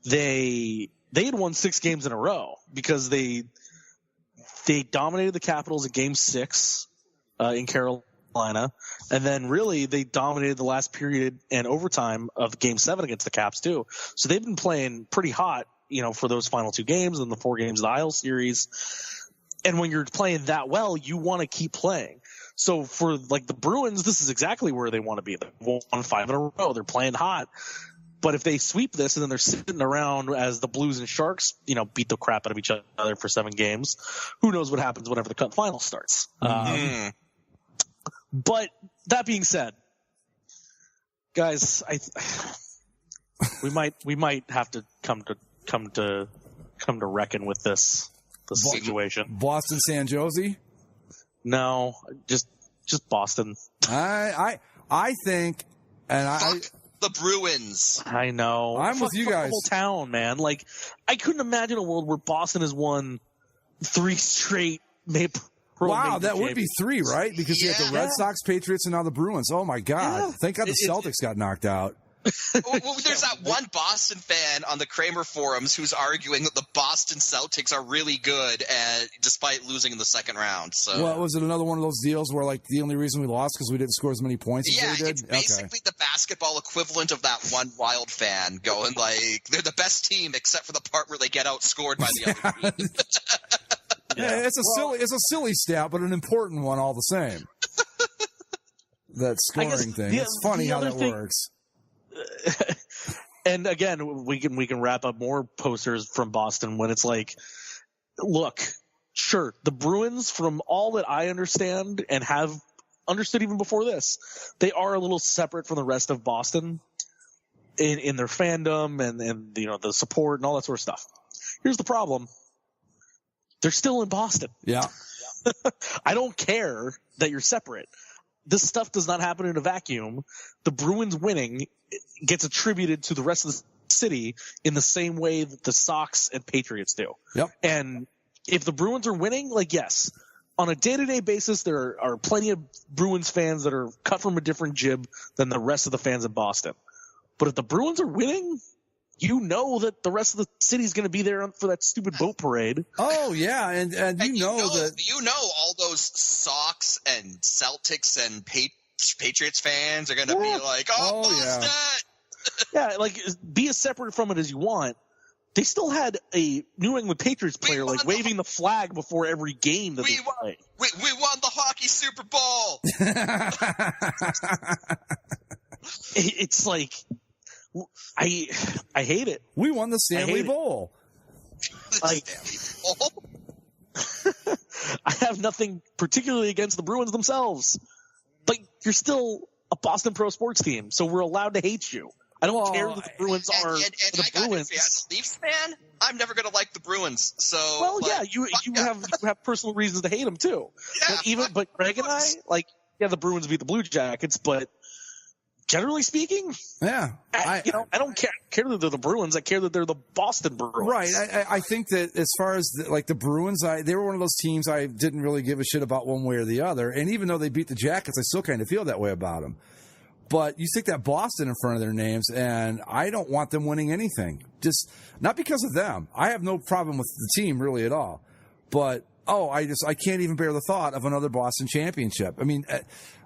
they had won 6 games in a row because they dominated the Capitals in Game 6 in Carolina, and then really they dominated the last period and overtime of Game 7 against the Caps too. So they've been playing pretty hot, for those final 2 games and the 4 games of the Isle series. And when you're playing that well, you want to keep playing. So for like the Bruins, this is exactly where they want to be. They've won 5 in a row. They're playing hot. But if they sweep this and then they're sitting around as the Blues and Sharks, beat the crap out of each other for 7 games, who knows what happens whenever the Cup final starts. But that being said, guys, we might have to come to reckon with this situation. Boston San Jose? No, just Boston. I think, and Fuck the Bruins. I know. I'm with you guys. The whole town, man. Like, I couldn't imagine a world where Boston has won 3 straight Wow, that would be 3, right? Because you have the Red Sox, Patriots, and now the Bruins. Oh, my God. Yeah. Thank God the Celtics got knocked out. Well, there's that one Boston fan on the Kramer forums who's arguing that the Boston Celtics are really good, despite losing in the second round. So, well, was it another one of those deals where like the only reason we lost because we didn't score as many points as they did? It's basically the basketball equivalent of that one Wild fan going like they're the best team except for the part where they get outscored by the other team. Yeah, it's a silly stat, but an important one all the same. That scoring thing. It's funny how that works. And again, we can wrap up more posters from Boston when it's like, look, sure, the Bruins, from all that I understand and have understood even before this, they are a little separate from the rest of Boston in their fandom and the support and all that sort of stuff. Here's the problem. They're still in Boston. Yeah. I don't care that you're separate. This stuff does not happen in a vacuum. The Bruins winning gets attributed to the rest of the city in the same way that the Sox and Patriots do. Yep. And if the Bruins are winning, like, yes, on a day-to-day basis, there are plenty of Bruins fans that are cut from a different jib than the rest of the fans in Boston. But if the Bruins are winning, you know that the rest of the city's going to be there for that stupid boat parade. Oh yeah, and you know all those Sox and Celtics and Patriots fans are going to be like, oh Boston! Yeah, like be as separate from it as you want. They still had a New England Patriots player waving the flag before every game that they played. We won the hockey Super Bowl. It's like. I hate it. We won the Stanley Bowl. I have nothing particularly against the Bruins themselves, but you're still a Boston pro sports team, so we're allowed to hate you. I don't care that the Bruins are the Bruins. As a Leafs fan, I'm never going to like the Bruins. So, well, yeah, you have personal reasons to hate them too. Yeah, but Greg and I, the Bruins beat the Blue Jackets, but. Generally speaking, yeah, I don't care that they're the Bruins. I care that they're the Boston Bruins. Right. I think that as far as the Bruins, they were one of those teams I didn't really give a shit about one way or the other. And even though they beat the Jackets, I still kind of feel that way about them. But you stick that Boston in front of their names, and I don't want them winning anything. Just not because of them. I have no problem with the team really at all. But I can't even bear the thought of another Boston championship. I mean,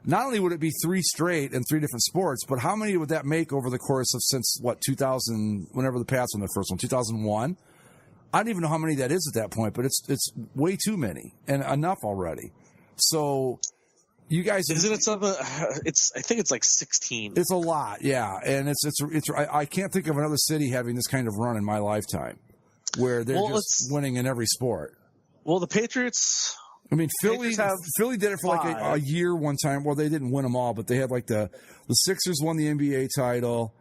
not only would it be 3 straight in 3 different sports, but how many would that make over the course of since 2000, whenever the Pats won their first one, 2001? I don't even know how many that is at that point, but it's way too many and enough already. So you guys, isn't it something? I think it's like 16. It's a lot, yeah, and I can't think of another city having this kind of run in my lifetime where they're just winning in every sport. Well, the Patriots. I mean, Philly did it for like a year one time. Well, they didn't win them all, but they had like the Sixers won the NBA title,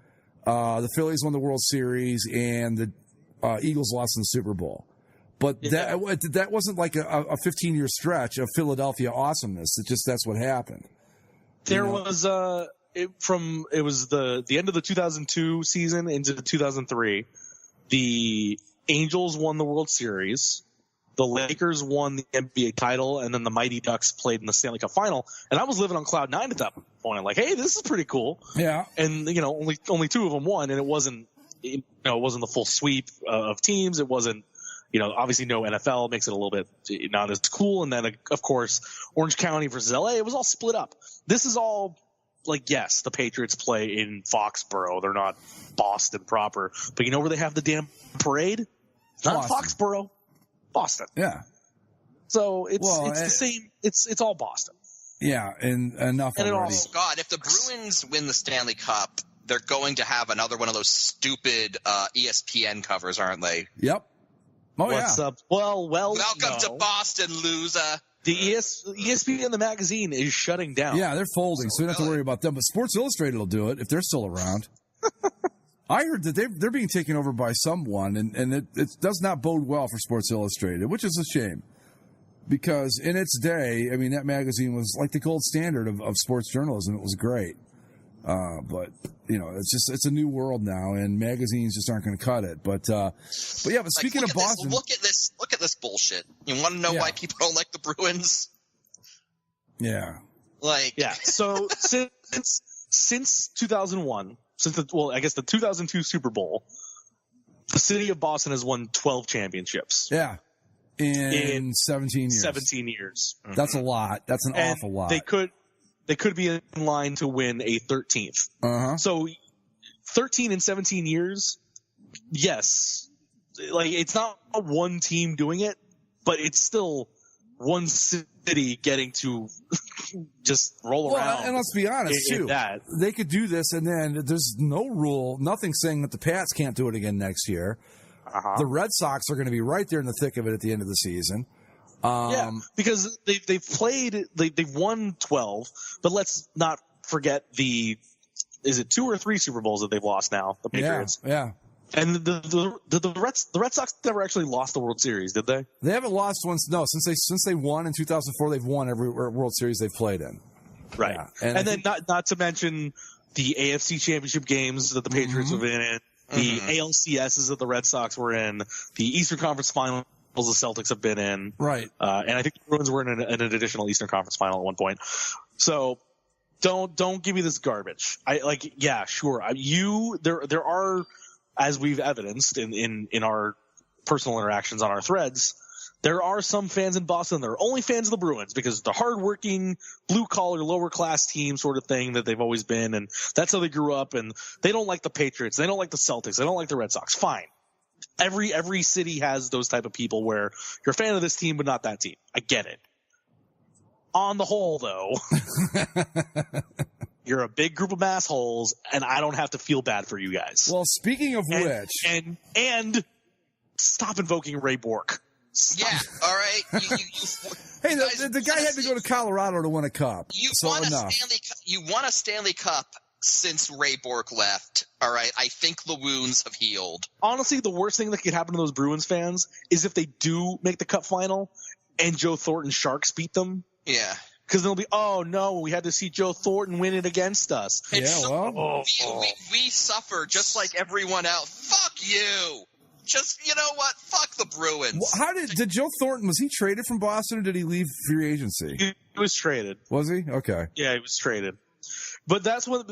the Phillies won the World Series, and the Eagles lost in the Super Bowl. But that wasn't like a 15-year stretch of Philadelphia awesomeness. That's what happened. There was it was the end of the 2002 season into the 2003. The Angels won the World Series. The Lakers won the NBA title, and then the Mighty Ducks played in the Stanley Cup final. And I was living on cloud nine at that point. I'm like, hey, this is pretty cool. Yeah. And only two of them won, and it wasn't the full sweep of teams. It wasn't, obviously no NFL makes it a little bit not as cool. And then of course Orange County versus LA, it was all split up. This is all like, yes, the Patriots play in Foxborough. They're not Boston proper, but you know where they have the damn parade? Not Foxborough. Boston. Yeah. So it's the same. It's all Boston. Yeah, and enough and already. Oh God, if the Bruins win the Stanley Cup, they're going to have another one of those stupid ESPN covers, aren't they? Yep. Oh, What's up? Well. Welcome to Boston, loser. The ESPN, the magazine, is shutting down. Yeah, they're folding, so we don't have to worry about them. But Sports Illustrated will do it if they're still around. I heard that they're being taken over by someone, and it does not bode well for Sports Illustrated, which is a shame. Because in its day, I mean, that magazine was like the gold standard of sports journalism. It was great. But, it's a new world now, and magazines just aren't going to cut it. But speaking of Boston. Look at this bullshit. You want to know why people don't like the Bruins? Yeah. So since 2001, the 2002 Super Bowl, the city of Boston has won 12 championships. Yeah. In 17 years. 17 years. That's a lot. That's an awful lot. They could be in line to win a 13th. Uh-huh. So 13 in 17 years, yes. Like, it's not one team doing it, but it's still one city getting to just roll around. And let's be honest, too. They could do this, and then there's no rule, nothing saying that the Pats can't do it again next year. Uh-huh. The Red Sox are going to be right there in the thick of it at the end of the season. Because they've won 12, but let's not forget is it 2 or 3 Super Bowls that they've lost now, the Patriots? Yeah. And the Red Sox never actually lost the World Series, did they? They haven't lost once. No, since they won in 2004, they've won every World Series they've played in. Right. Yeah. And then not to mention the AFC Championship games that the Patriots have been in, the ALCSs that the Red Sox were in, the Eastern Conference Finals the Celtics have been in. Right. And I think the Bruins were in an additional Eastern Conference Final at one point. So don't give me this garbage. Sure. There are, as we've evidenced in our personal interactions on our threads, there are some fans in Boston that are only fans of the Bruins because the hardworking, blue-collar, lower-class team sort of thing that they've always been, and that's how they grew up, and they don't like the Patriots, they don't like the Celtics, they don't like the Red Sox. Fine. Every city has those type of people where you're a fan of this team but not that team. I get it. On the whole, though, you're a big group of assholes, and I don't have to feel bad for you guys. Well, speaking of which... And stop invoking Ray Bork. Yeah, all right. Hey, the guy had to go to Colorado to win a cup. You won a Stanley Cup since Ray Bork left. All right, I think the wounds have healed. Honestly, the worst thing that could happen to those Bruins fans is if they do make the Cup final and Joe Thornton Sharks beat them. Yeah. Because they'll be, oh no, we had to see Joe Thornton win it against us. We suffer just like everyone else. Fuck you. Just, you know what? Fuck the Bruins. How did Joe Thornton, was he traded from Boston or did he leave free agency? He was traded. Was he? Okay. Yeah, he was traded. But that's what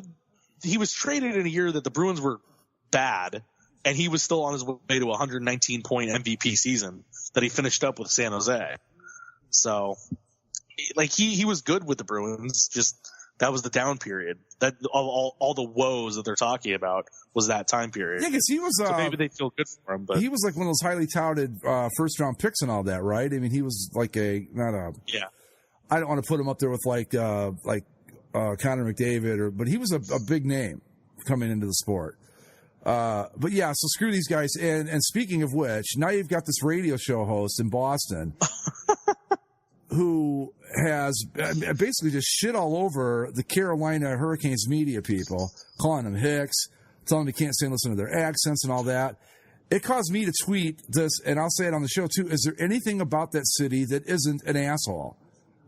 he was traded in a year that the Bruins were bad, and he was still on his way to a 119-point MVP season that he finished up with San Jose. So, like, he was good with the Bruins, just that was the down period. That all the woes that they're talking about was that time period. Yeah, because he was. So maybe they feel good for him, but he was like one of those highly touted first round picks and all that, right? I mean, he was like I don't want to put him up there with like Connor McDavid, but he was a big name coming into the sport. But yeah, so screw these guys. And speaking of which, now you've got this radio show host in Boston who has basically just shit all over the Carolina Hurricanes media people, calling them hicks, telling them you can't say and listen to their accents and all that. It caused me to tweet this, and I'll say it on the show too. Is there anything about that city that isn't an asshole?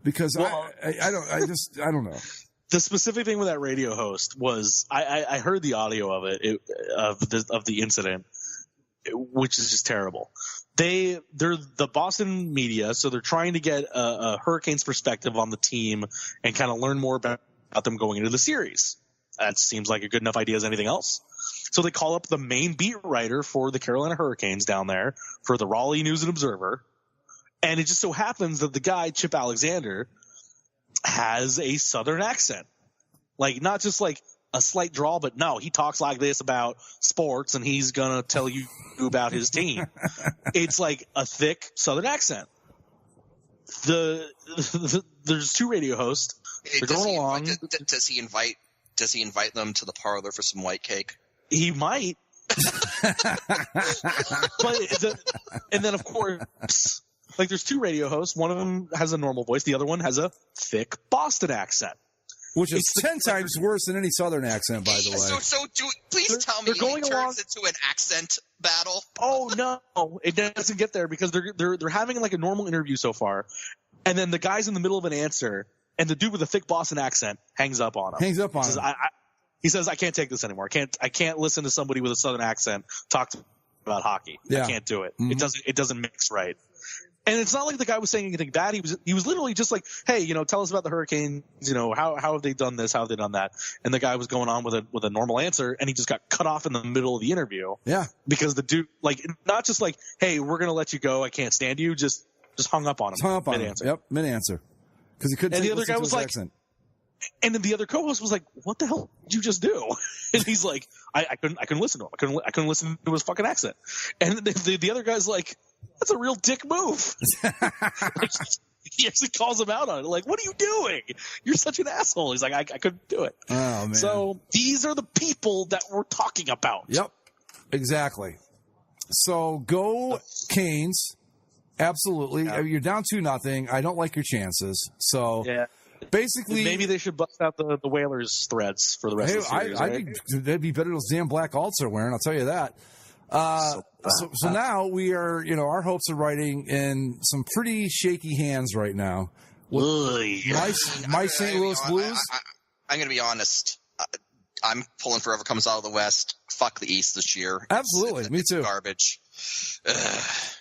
Because I don't know. The specific thing with that radio host was I heard the audio of it, of the incident, which is just terrible. They're the Boston media, so they're trying to get a Hurricanes perspective on the team and kind of learn more about them going into the series. That seems like a good enough idea as anything else. So they call up the main beat writer for the Carolina Hurricanes down there for the Raleigh News and Observer, and it just so happens that the guy Chip Alexander has a Southern accent, like not just like a slight drawl, but no, he talks like this about sports and he's gonna tell you about his team. It's like a thick Southern accent. There's two radio hosts. They're going along. Does he invite them to the parlor for some white cake? He might. And then of course, like there's two radio hosts. One of them has a normal voice. The other one has a thick Boston accent. Which is 10 times worse than any Southern accent, by the way. Please tell me it turns into an accent battle. Oh no, it doesn't get there because they're having like a normal interview so far, and then the guy's in the middle of an answer, and the dude with the thick Boston accent hangs up on him. He says, "I can't take this anymore. I can't listen to somebody with a Southern accent talk about hockey. Yeah. I can't do it. Mm-hmm. It doesn't mix right." And it's not like the guy was saying anything bad. He was literally just like, hey, tell us about the Hurricanes. How have they done this? How have they done that? And the guy was going on with a normal answer, and he just got cut off in the middle of the interview. Yeah. Because the dude, like, not just like, hey, we're going to let you go. I can't stand you. Just hung up on him. Mid-answer. Yep. Mid-answer. Because he couldn't and take the other guy was like, accent. And then the other co-host was like, what the hell did you just do? And he's like, I couldn't listen to him. I couldn't listen to his fucking accent. And the other guy's like, that's a real dick move. Like, he actually calls him out on it. Like, what are you doing? You're such an asshole. He's like, I couldn't do it. Oh, man. So these are the people that we're talking about. Yep. Exactly. So go Canes. Absolutely. Yeah. You're down 2-0. I don't like your chances. So yeah. Basically, maybe they should bust out the Whalers threads for the rest of the series. I think that'd be better than those damn black alts are wearing. I'll tell you that. So now we are, our hopes are riding in some pretty shaky hands right now. My St. Louis Blues. I'm going to be honest. I'm pulling for whoever comes out of the West. Fuck the East this year. Absolutely, me too. Garbage.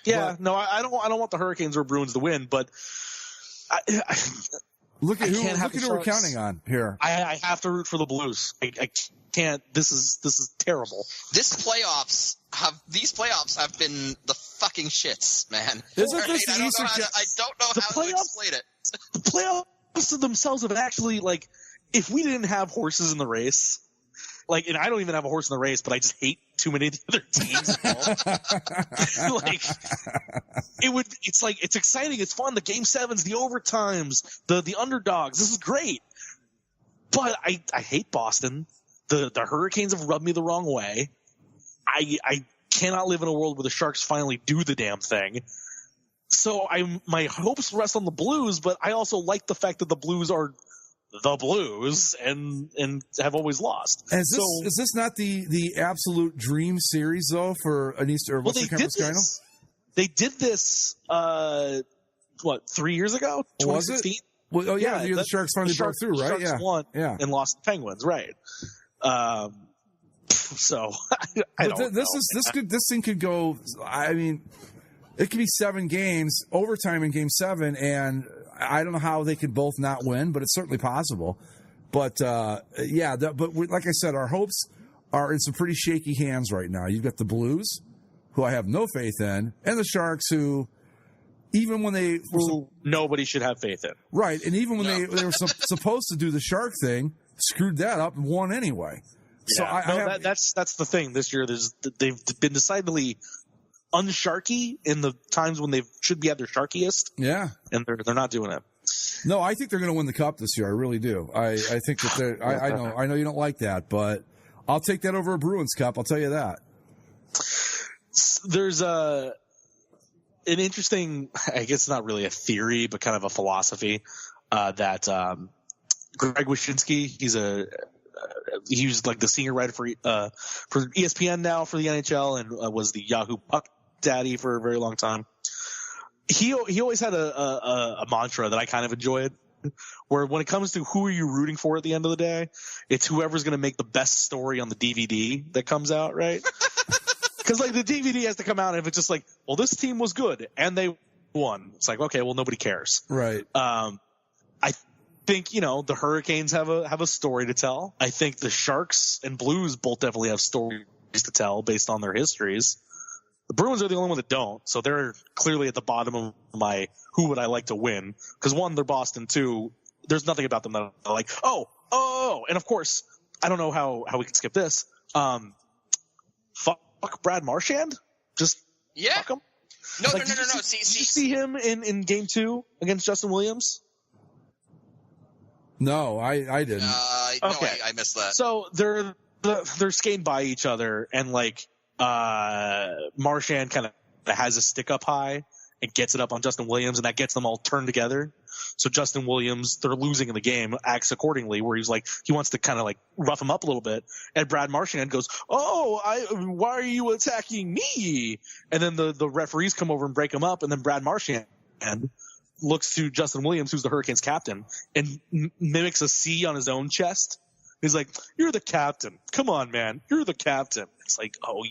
Yeah, no, I don't want the Hurricanes or Bruins to win, but look at who we're counting on here. I have to root for the Blues. I can't. This is terrible. These playoffs have been the fucking shits, man. Isn't this the Eastern? I don't know how to explain it. The playoffs themselves have actually, like, if we didn't have horses in the race, like, and I don't even have a horse in the race, but I just hate too many of the other teams involved. Like, it's exciting, it's fun. The game sevens, the overtimes, the underdogs. This is great. But I hate Boston. The Hurricanes have rubbed me the wrong way. I cannot live in a world where the Sharks finally do the damn thing. So my hopes rest on the Blues, but I also like the fact that the Blues are the Blues and have always lost. Is this not the absolute dream series though for an Eastern Western Conference final? They did this 3 years ago? 2016? Well, yeah, the Sharks finally broke through, right? Sharks won and lost the Penguins, right? So I don't know. This thing could go. I mean, it could be 7 games, overtime in Game 7, and I don't know how they could both not win, but it's certainly possible. But but like I said, our hopes are in some pretty shaky hands right now. You've got the Blues, who I have no faith in, and the Sharks, who even when they nobody should have faith in, right? And even when they were supposed to do the Shark thing, screwed that up and won anyway. Yeah. So that's the thing this year. They've been decidedly unsharky in the times when they should be at their sharkiest. Yeah, and they're not doing it. No, I think they're going to win the cup this year. I really do. I think that they're. I know you don't like that, but I'll take that over a Bruins Cup. I'll tell you that. There's an interesting, I guess not really a theory, but kind of a philosophy that Greg Wyshynski, he was like the senior writer for ESPN now for the NHL and was the Yahoo Puck daddy for a very long time. He always had a mantra that I kind of enjoyed, where when it comes to who are you rooting for at the end of the day, it's whoever's going to make the best story on the DVD that comes out, right? Because like the DVD has to come out, and if it's just like, well, this team was good and they won, it's like, okay, well, nobody cares, right? I think the Hurricanes have a story to tell. I think the Sharks and Blues both definitely have stories to tell based on their histories. The Bruins are the only one that don't, so they're clearly at the bottom of my who would I like to win. Because one, they're Boston. Two, there's nothing about them that I'm like, oh, and of course, I don't know how we can skip this. Fuck Brad Marchand, just fuck him. No. Did you see him in Game 2 against Justin Williams? No, I didn't. Okay. I missed that. So they're skating by each other, and like Marchand kind of has a stick up high and gets it up on Justin Williams, and that gets them all turned together. So Justin Williams, they're losing in the game, acts accordingly, where he's like, he wants to kind of like rough him up a little bit. And Brad Marchand goes, why are you attacking me? And then the referees come over and break him up. And then Brad Marchand looks to Justin Williams, who's the Hurricanes captain, and mimics a C on his own chest. He's like, you're the captain. Come on, man. You're the captain. It's like, oh,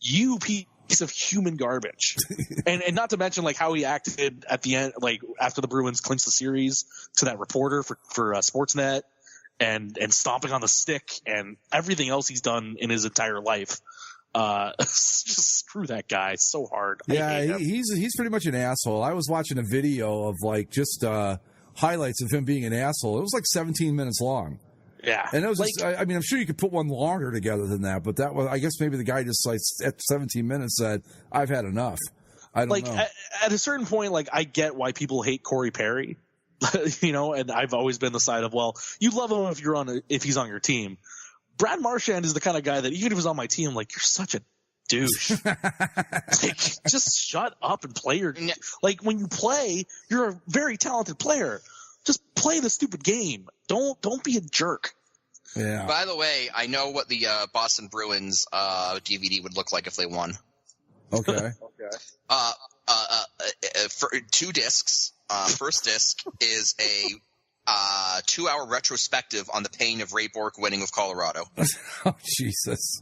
you piece of human garbage. and not to mention like how he acted at the end, like after the Bruins clinched the series, to that reporter for Sportsnet, and stomping on the stick and everything else he's done in his entire life. Just screw that guy so hard. Yeah, he's pretty much an asshole. I was watching a video of like just highlights of him being an asshole. It was like 17 minutes long. Yeah, and it was just, I mean, I'm sure you could put one longer together than that, but that was, I guess maybe the guy just like at 17 minutes said, "I've had enough." I don't know. At a certain point, like I get why people hate Corey Perry, and I've always been the side of, well, you love him if he's on your team. Brad Marchand is the kind of guy that even if he's on my team, I'm like, you're such a douche. Like, just shut up and play your like when you play, you're a very talented player. Just play the stupid game. Don't be a jerk. Yeah. By the way, I know what the Boston Bruins DVD would look like if they won. Okay. For 2 discs. First disc is a 2-hour retrospective on the pain of Ray Bourque winning with Colorado. Oh, Jesus.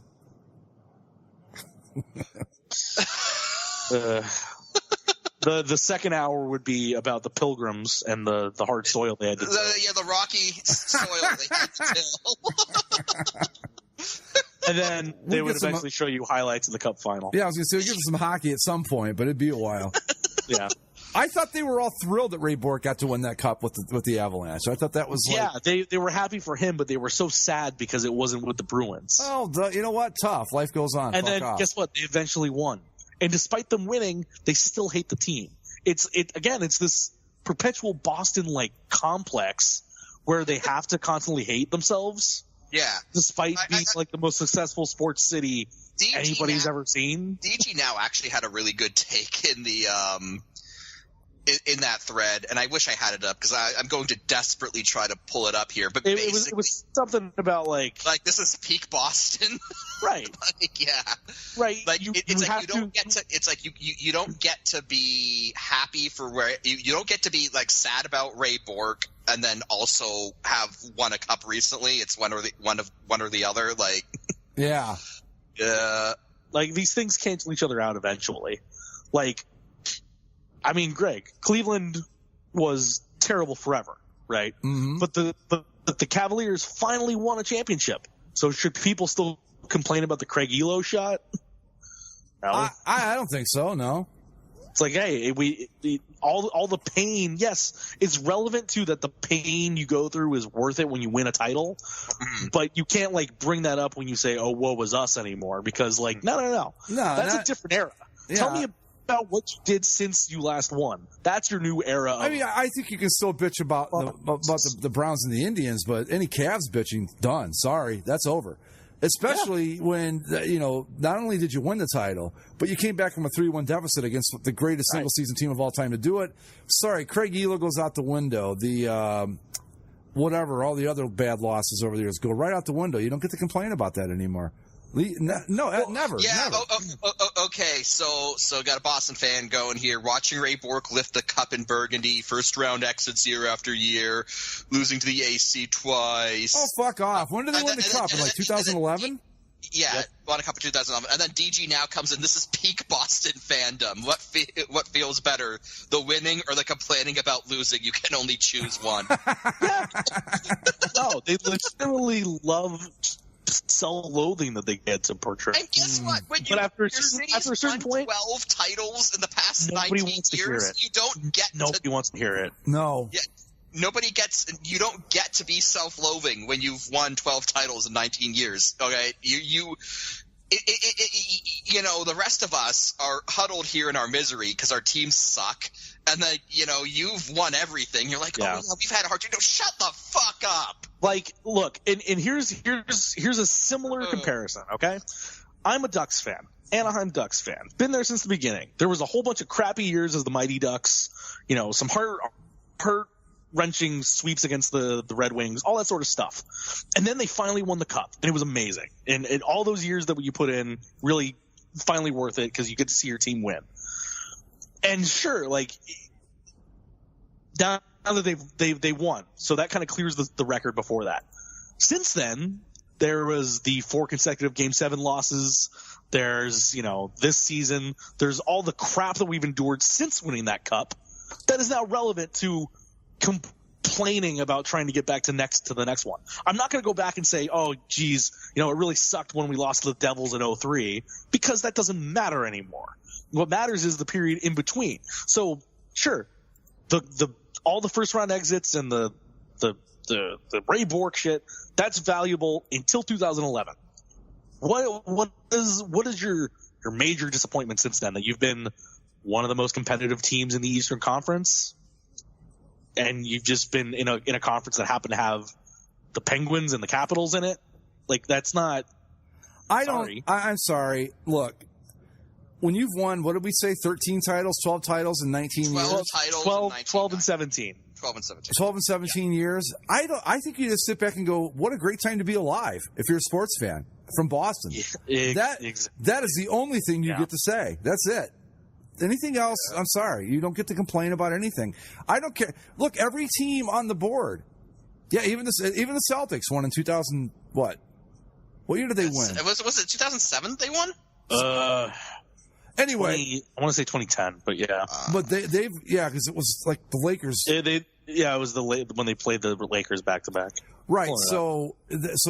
The second hour would be about the Pilgrims and the hard soil they had to till. The rocky soil they had to till. And then they would eventually show you highlights of the Cup final. Yeah, I was going to say, we'll give us some hockey at some point, but it'd be a while. Yeah. I thought they were all thrilled that Ray Bourque got to win that cup with the Avalanche. I thought that was they were happy for him, but they were so sad because it wasn't with the Bruins. Oh, you know what? Tough. Life goes on. And then guess what? They eventually won. And despite them winning, they still hate the team. It's this perpetual Boston like complex where they have to constantly hate themselves. Yeah. Despite being like the most successful sports city anybody's ever seen. DG now actually had a really good take in the in that thread, and I wish I had it up because I'm going to desperately try to pull it up here. But it was something about like this is peak Boston, right? Right. Like you don't get to be happy for where you don't get to be like sad about Ray Bourque and then also have won a cup recently. It's one or the other. Like yeah, like these things cancel each other out eventually. Like. I mean, Greg, Cleveland was terrible forever, right? Mm-hmm. But the Cavaliers finally won a championship. So should people still complain about the Craig Elo shot? No. I don't think so, no. It's like, hey, all the pain, yes, it's relevant to that the pain you go through is worth it when you win a title, but you can't like bring that up when you say, oh, woe was us anymore, because like, no. That's a different era. Yeah. Tell me about what you did since you last won. That's your new era. I mean, I think you can still bitch about the Browns and the Indians, but any Cavs bitching, done. Sorry, that's over. Especially when, not only did you win the title, but you came back from a 3-1 deficit against the greatest single-season team of all time to do it. Sorry, Craig Elo goes out the window. The all the other bad losses over the years go right out the window. You don't get to complain about that anymore. No, never. Yeah. Never. Okay. So got a Boston fan going here, watching Ray Bourque lift the cup in Burgundy, first round exits year after year, losing to the AC twice. Oh, fuck off! When did they win the cup? In like 2011? Yeah, won a cup in 2011, and then DG now comes in. This is peak Boston fandom. What feels better, the winning or the complaining about losing? You can only choose one. No, they literally love self-loathing that they get to portray. And guess what? When after a certain point, 12 titles in the past 19 years, you don't get. Nobody wants to hear it. No. Yeah. You don't get to be self-loathing when you've won 12 titles in 19 years. Okay, you know, the rest of us are huddled here in our misery because our teams suck, and then you've won everything. You're like, oh yeah, we've had a hard time. No, shut the fuck up. Like, look, and here's a similar comparison. Okay, I'm a Ducks fan. Anaheim Ducks fan. Been there since the beginning. There was a whole bunch of crappy years as the Mighty Ducks. Some heart-wrenching sweeps against the Red Wings, all that sort of stuff. And then they finally won the cup, and it was amazing. And all those years that you put in, really finally worth it because you get to see your team win. And sure, like, now that they won, so that kind of clears the record before that. Since then, there was the 4 consecutive Game 7 losses. There's, this season. There's all the crap that we've endured since winning that cup that is now relevant to complaining about trying to get back to the next one. I'm not going to go back and say, oh, geez, it really sucked when we lost to the Devils in 2003, because that doesn't matter anymore. What matters is the period in between. So, sure, all the first round exits and the Ray Bourque shit, that's valuable until 2011. What is your major disappointment since then? That you've been one of the most competitive teams in the Eastern Conference, and you've just been in a conference that happened to have the Penguins and the Capitals in it? Like, that's not. I'm sorry. Look, when you've won, what did we say? 13 titles, 12 titles in 19 12 years. Titles 12 and 17. 12 and 17. 12 and 17 years. I think you just sit back and go, what a great time to be alive if you're a sports fan from Boston. That is the only thing you get to say. That's it. Anything else, I'm sorry. You don't get to complain about anything. I don't care. Look, every team on the board. Yeah, even the Celtics won in 2000. What year did they win? Was it 2007 they won? Anyway, I want to say 2010, but yeah. But they've because it was like the Lakers. It was when they played the Lakers back to back. Right. So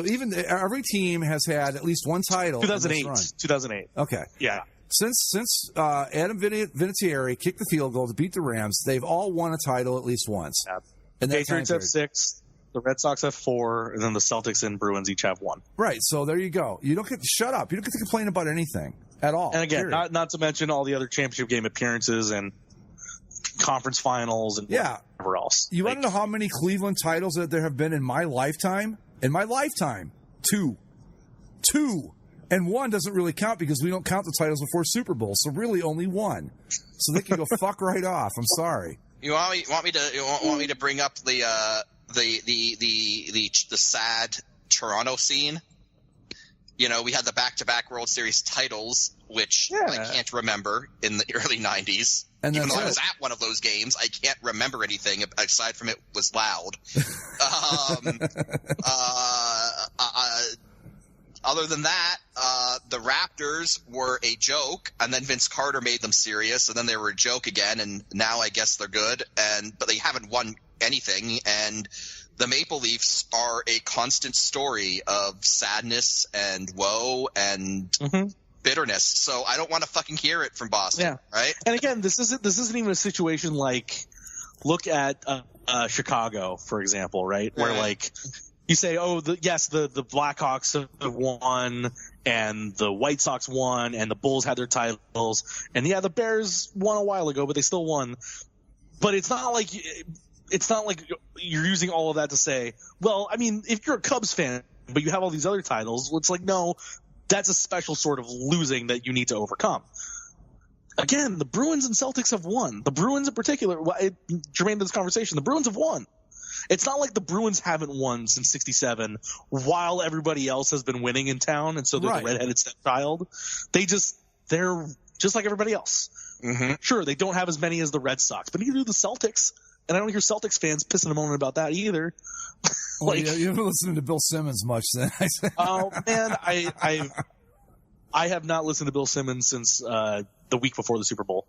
even every team has had at least one title. 2008. Okay. Yeah. Since Adam Vinatieri kicked the field goal to beat the Rams, they've all won a title at least once. Yeah. And the Patriots have 6, the Red Sox have 4, and then the Celtics and Bruins each have 1. Right. So there you go. You don't get to shut up. You don't get to complain about anything at all. And again, not to mention all the other championship game appearances and conference finals and whatever else. You want to know how many Cleveland titles that there have been in my lifetime? In my lifetime, 2. And 1 doesn't really count because we don't count the titles before Super Bowl. So really only 1. So they can go fuck right off. I'm sorry. You want me to bring up the sad Toronto scene? We had the back-to-back World Series titles, which I can't remember in the early 90s. And even though I was at one of those games, I can't remember anything aside from it was loud. Other than that, the Raptors were a joke, and then Vince Carter made them serious, and then they were a joke again, and now I guess they're good, but they haven't won anything, and the Maple Leafs are a constant story of sadness and woe and bitterness. So I don't want to fucking hear it from Boston, right? And again, this isn't even a situation like, look at Chicago, for example, right? Where like you say, the Blackhawks have won, and the White Sox won, and the Bulls had their titles, and the Bears won a while ago, but they still won. But it's not like you're using all of that to say, well, I mean, if you're a Cubs fan, but you have all these other titles, it's like, no, that's a special sort of losing that you need to overcome. Again, the Bruins and Celtics have won. The Bruins in particular, germane to this conversation, the Bruins have won. It's not like the Bruins haven't won since '67 while everybody else has been winning in town, and so they're the redheaded stepchild. They're just like everybody else. Mm-hmm. Sure, they don't have as many as the Red Sox, but neither do the Celtics. And I don't hear Celtics fans pissing and moaning about that either. Well, you haven't listened to Bill Simmons much then. Oh man, I have not listened to Bill Simmons since the week before the Super Bowl.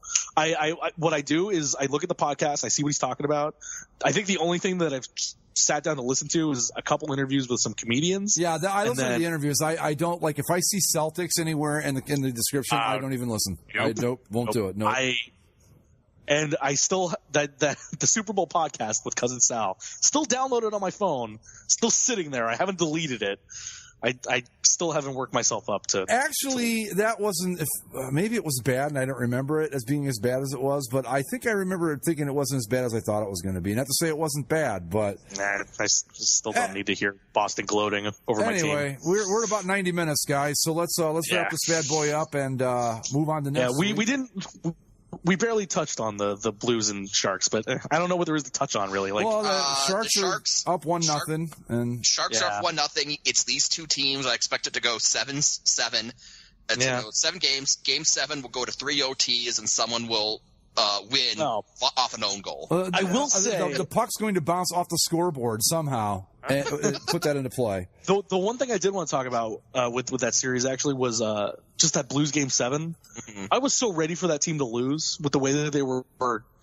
What I do is I look at the podcast, I see what he's talking about. I think the only thing that I've sat down to listen to is a couple interviews with some comedians. Yeah, I listen to the interviews. I don't like if I see Celtics anywhere in the description, I don't even listen. Nope, I won't do it. No. And I still that the Super Bowl podcast with Cousin Sal still downloaded on my phone, still sitting there. I haven't deleted it. I still haven't worked myself up to. Actually, that wasn't. Maybe it was bad, and I don't remember it as being as bad as it was. But I think I remember thinking it wasn't as bad as I thought it was going to be. Not to say it wasn't bad, but I still don't need to hear Boston gloating over my team. Anyway, we're about 90 minutes, guys. So let's wrap this bad boy up and move on to next. Yeah, we didn't. We barely touched on the Blues and Sharks, but I don't know what there is to touch on really. Like, Sharks are up 1-0, and Sharks are up 1-0. It's these two teams. I expect it to go 7-7. Go 7 games. Game 7 will go to 3 OTs, and someone will win off an own goal. I will say the puck's going to bounce off the scoreboard somehow. And put that into play. The one thing I did want to talk about with that series actually was just that Blues Game 7. Mm-hmm. I was so ready for that team to lose with the way that they were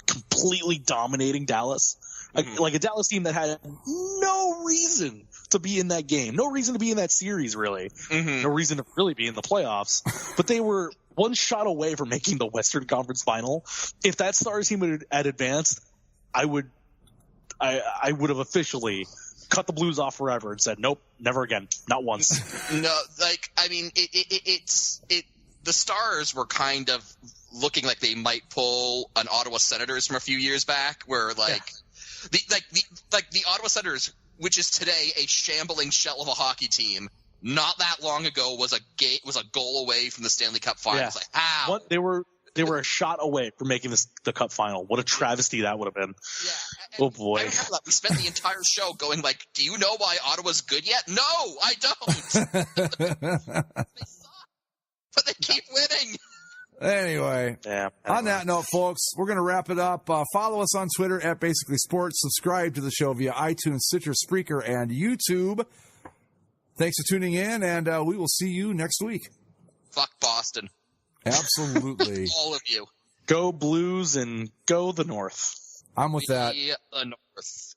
completely dominating Dallas. Mm-hmm. Like a Dallas team that had no reason to be in that game, no reason to be in that series really, no reason to really be in the playoffs. But they were one shot away from making the Western Conference Final. If that Stars team had advanced, I would have officially cut the Blues off forever and said, nope, never again, not once. No, the Stars were kind of looking like they might pull an Ottawa Senators from a few years back, where the Ottawa Senators, which is today a shambling shell of a hockey team, not that long ago was a goal away from the Stanley Cup Finals. Yeah. Like, how? They were a shot away from making the Cup Final. What a travesty that would have been. Yeah. Oh boy. I remember that. We spent the entire show going like, do you know why Ottawa's good yet? No, I don't. They suck. But they keep winning. Anyway, on that note, folks, we're going to wrap it up. Follow us on Twitter at Basically Sports. Subscribe to the show via iTunes, Stitcher, Spreaker, and YouTube. Thanks for tuning in, and we will see you next week. Fuck Boston. Absolutely. All of you. Go Blues and go the North. I'm with that. The North.